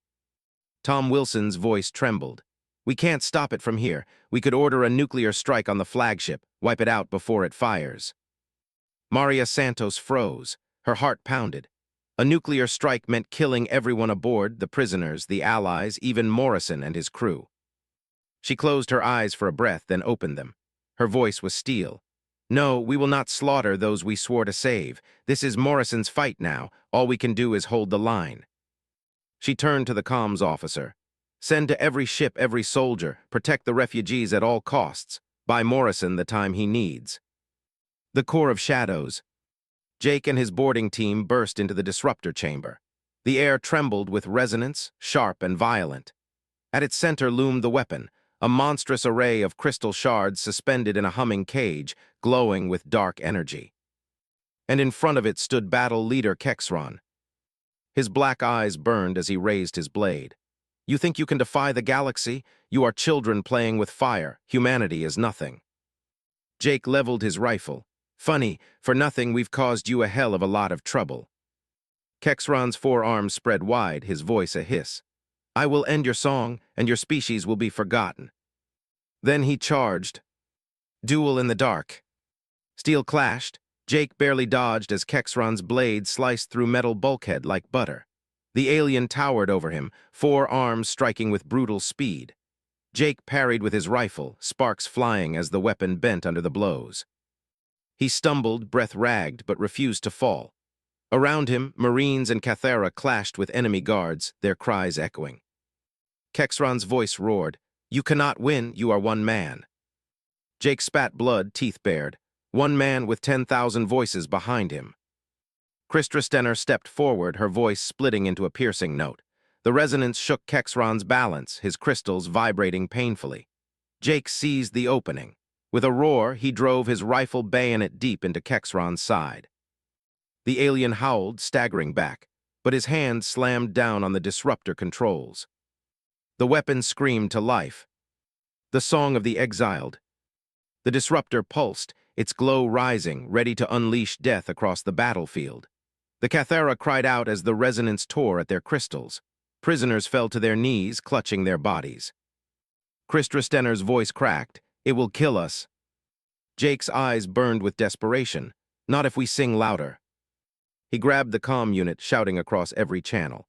Tom Wilson's voice trembled. "We can't stop it from here. We could order a nuclear strike on the flagship, wipe it out before it fires." Maria Santos froze. Her heart pounded. A nuclear strike meant killing everyone aboard, the prisoners, the allies, even Morrison and his crew. She closed her eyes for a breath, then opened them. Her voice was steel. "No, we will not slaughter those we swore to save. This is Morrison's fight now. All we can do is hold the line." She turned to the comms officer. "Send to every ship, every soldier. Protect the refugees at all costs. Buy Morrison the time he needs." The core of shadows. Jake and his boarding team burst into the disruptor chamber. The air trembled with resonance, sharp and violent. At its center loomed the weapon, a monstrous array of crystal shards suspended in a humming cage, glowing with dark energy. And in front of it stood battle leader Kexron. His black eyes burned as he raised his blade. "You think you can defy the galaxy? You are children playing with fire. Humanity is nothing." Jake leveled his rifle. "Funny, for nothing we've caused you a hell of a lot of trouble." Kexron's forearms spread wide, his voice a hiss. "I will end your song, and your species will be forgotten." Then he charged. Duel in the dark. Steel clashed. Jake barely dodged as Kexron's blade sliced through metal bulkhead like butter. The alien towered over him, 4 arms striking with brutal speed. Jake parried with his rifle, sparks flying as the weapon bent under the blows. He stumbled, breath ragged, but refused to fall. Around him, Marines and Cathara clashed with enemy guards, their cries echoing. Kexron's voice roared, "You cannot win, you are one man." Jake spat blood, teeth bared, one man with 10,000 voices behind him. Christra stepped forward, her voice splitting into a piercing note. The resonance shook Kexron's balance, his crystals vibrating painfully. Jake seized the opening. With a roar, he drove his rifle bayonet deep into Kexron's side. The alien howled, staggering back, but his hand slammed down on the disruptor controls. The weapon screamed to life. The song of the exiled. The disruptor pulsed, its glow rising, ready to unleash death across the battlefield. The Cathara cried out as the resonance tore at their crystals. Prisoners fell to their knees, clutching their bodies. Christra voice cracked, "It will kill us." Jake's eyes burned with desperation. "Not if we sing louder." He grabbed the comm unit, shouting across every channel.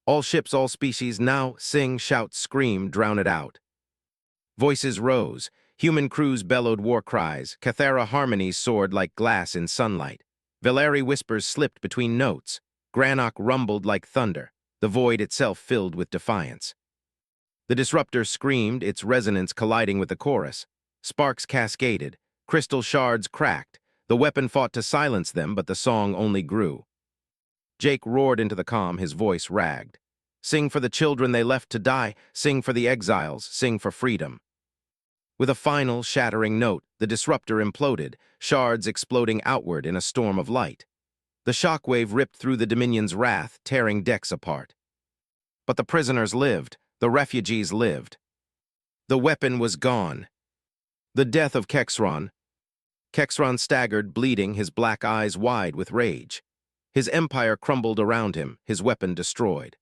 "All ships, all species, now sing, shout, scream, drown it out." Voices rose. Human crews bellowed war cries. Cathara harmonies soared like glass in sunlight. Valeri whispers slipped between notes. Granok rumbled like thunder, the void itself filled with defiance. The disruptor screamed, its resonance colliding with the chorus. Sparks cascaded, crystal shards cracked. The weapon fought to silence them, but the song only grew. Jake roared into the comm, his voice ragged. "Sing for the children they left to die, sing for the exiles, sing for freedom." With a final, shattering note, the disruptor imploded, shards exploding outward in a storm of light. The shockwave ripped through the Dominion's wrath, tearing decks apart. But the prisoners lived, the refugees lived. The weapon was gone. The death of Kexron. Kexron staggered, bleeding, his black eyes wide with rage. His empire crumbled around him, his weapon destroyed.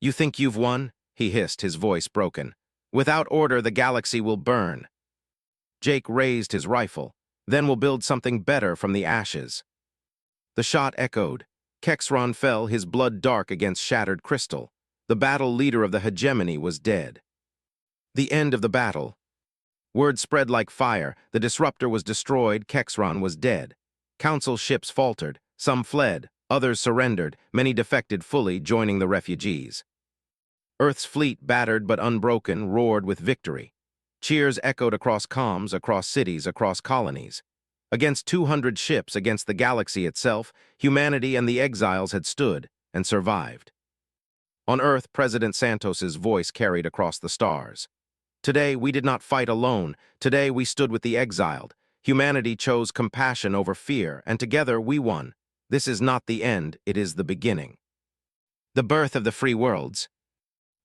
"You think you've won?" he hissed, his voice broken. "Without order, the galaxy will burn." Jake raised his rifle. "Then we'll build something better from the ashes." The shot echoed. Kexron fell, his blood dark against shattered crystal. The battle leader of the hegemony was dead. The end of the battle. Word spread like fire. The disruptor was destroyed, Kexron was dead. Council ships faltered. Some fled, others surrendered, many defected fully, joining the refugees. Earth's fleet, battered but unbroken, roared with victory. Cheers echoed across comms, across cities, across colonies. Against 200 ships, against the galaxy itself, humanity and the exiles had stood and survived. On Earth, President Santos's voice carried across the stars. "Today, we did not fight alone. Today, we stood with the exiled. Humanity chose compassion over fear, and together we won. This is not the end, it is the beginning." The birth of the free worlds.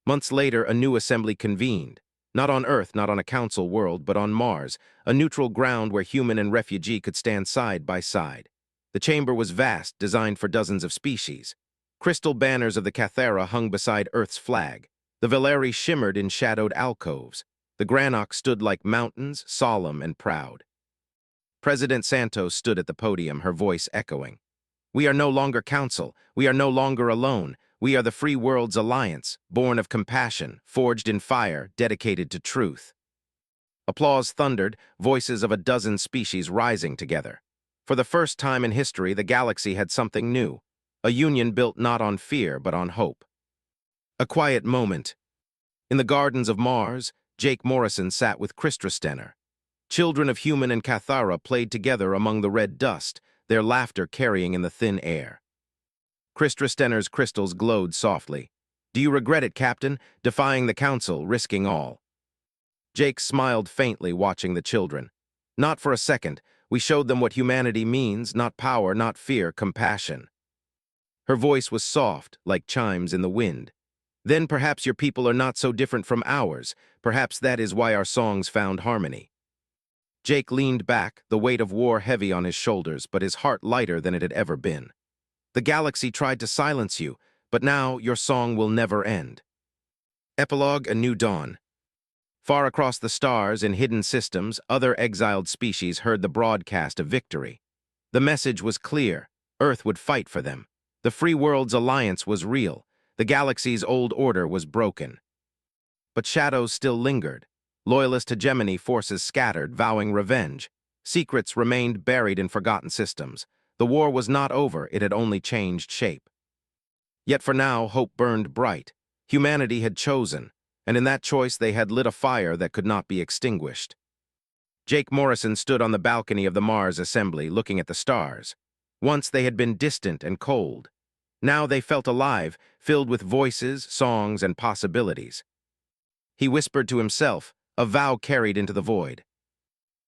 Months later, a new assembly convened. Not on Earth, not on a council world, but on Mars, a neutral ground where human and refugee could stand side by side. The chamber was vast, designed for dozens of species. Crystal banners of the Cathara hung beside Earth's flag. The Valeri shimmered in shadowed alcoves. The Granok stood like mountains, solemn and proud. President Santos stood at the podium, her voice echoing. "We are no longer council. We are no longer alone. We are the Free Worlds Alliance, born of compassion, forged in fire, dedicated to truth." Applause thundered, voices of a dozen species rising together. For the first time in history, the galaxy had something new, a union built not on fear, but on hope. A quiet moment. In the gardens of Mars, Jake Morrison sat with Christra. Children of human and Cathara played together among the red dust, their laughter carrying in the thin air. Christra crystals glowed softly. "Do you regret it, Captain? Defying the council, risking all." Jake smiled faintly, watching the children. "Not for a second. We showed them what humanity means, not power, not fear, compassion." Her voice was soft, like chimes in the wind. "Then perhaps your people are not so different from ours. Perhaps that is why our songs found harmony." Jake leaned back, the weight of war heavy on his shoulders, but his heart lighter than it had ever been. "The galaxy tried to silence you, but now your song will never end." Epilogue: A New Dawn. Far across the stars, in hidden systems, other exiled species heard the broadcast of victory. The message was clear. Earth would fight for them. The Free Worlds Alliance was real. The galaxy's old order was broken. But shadows still lingered. Loyalist hegemony forces scattered, vowing revenge. Secrets remained buried in forgotten systems. The war was not over, it had only changed shape. Yet for now, hope burned bright. Humanity had chosen, and in that choice they had lit a fire that could not be extinguished. Jake Morrison stood on the balcony of the Mars Assembly, looking at the stars. Once they had been distant and cold. Now they felt alive, filled with voices, songs, and possibilities. He whispered to himself, a vow carried into the void.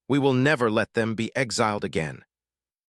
We will never let them be exiled again.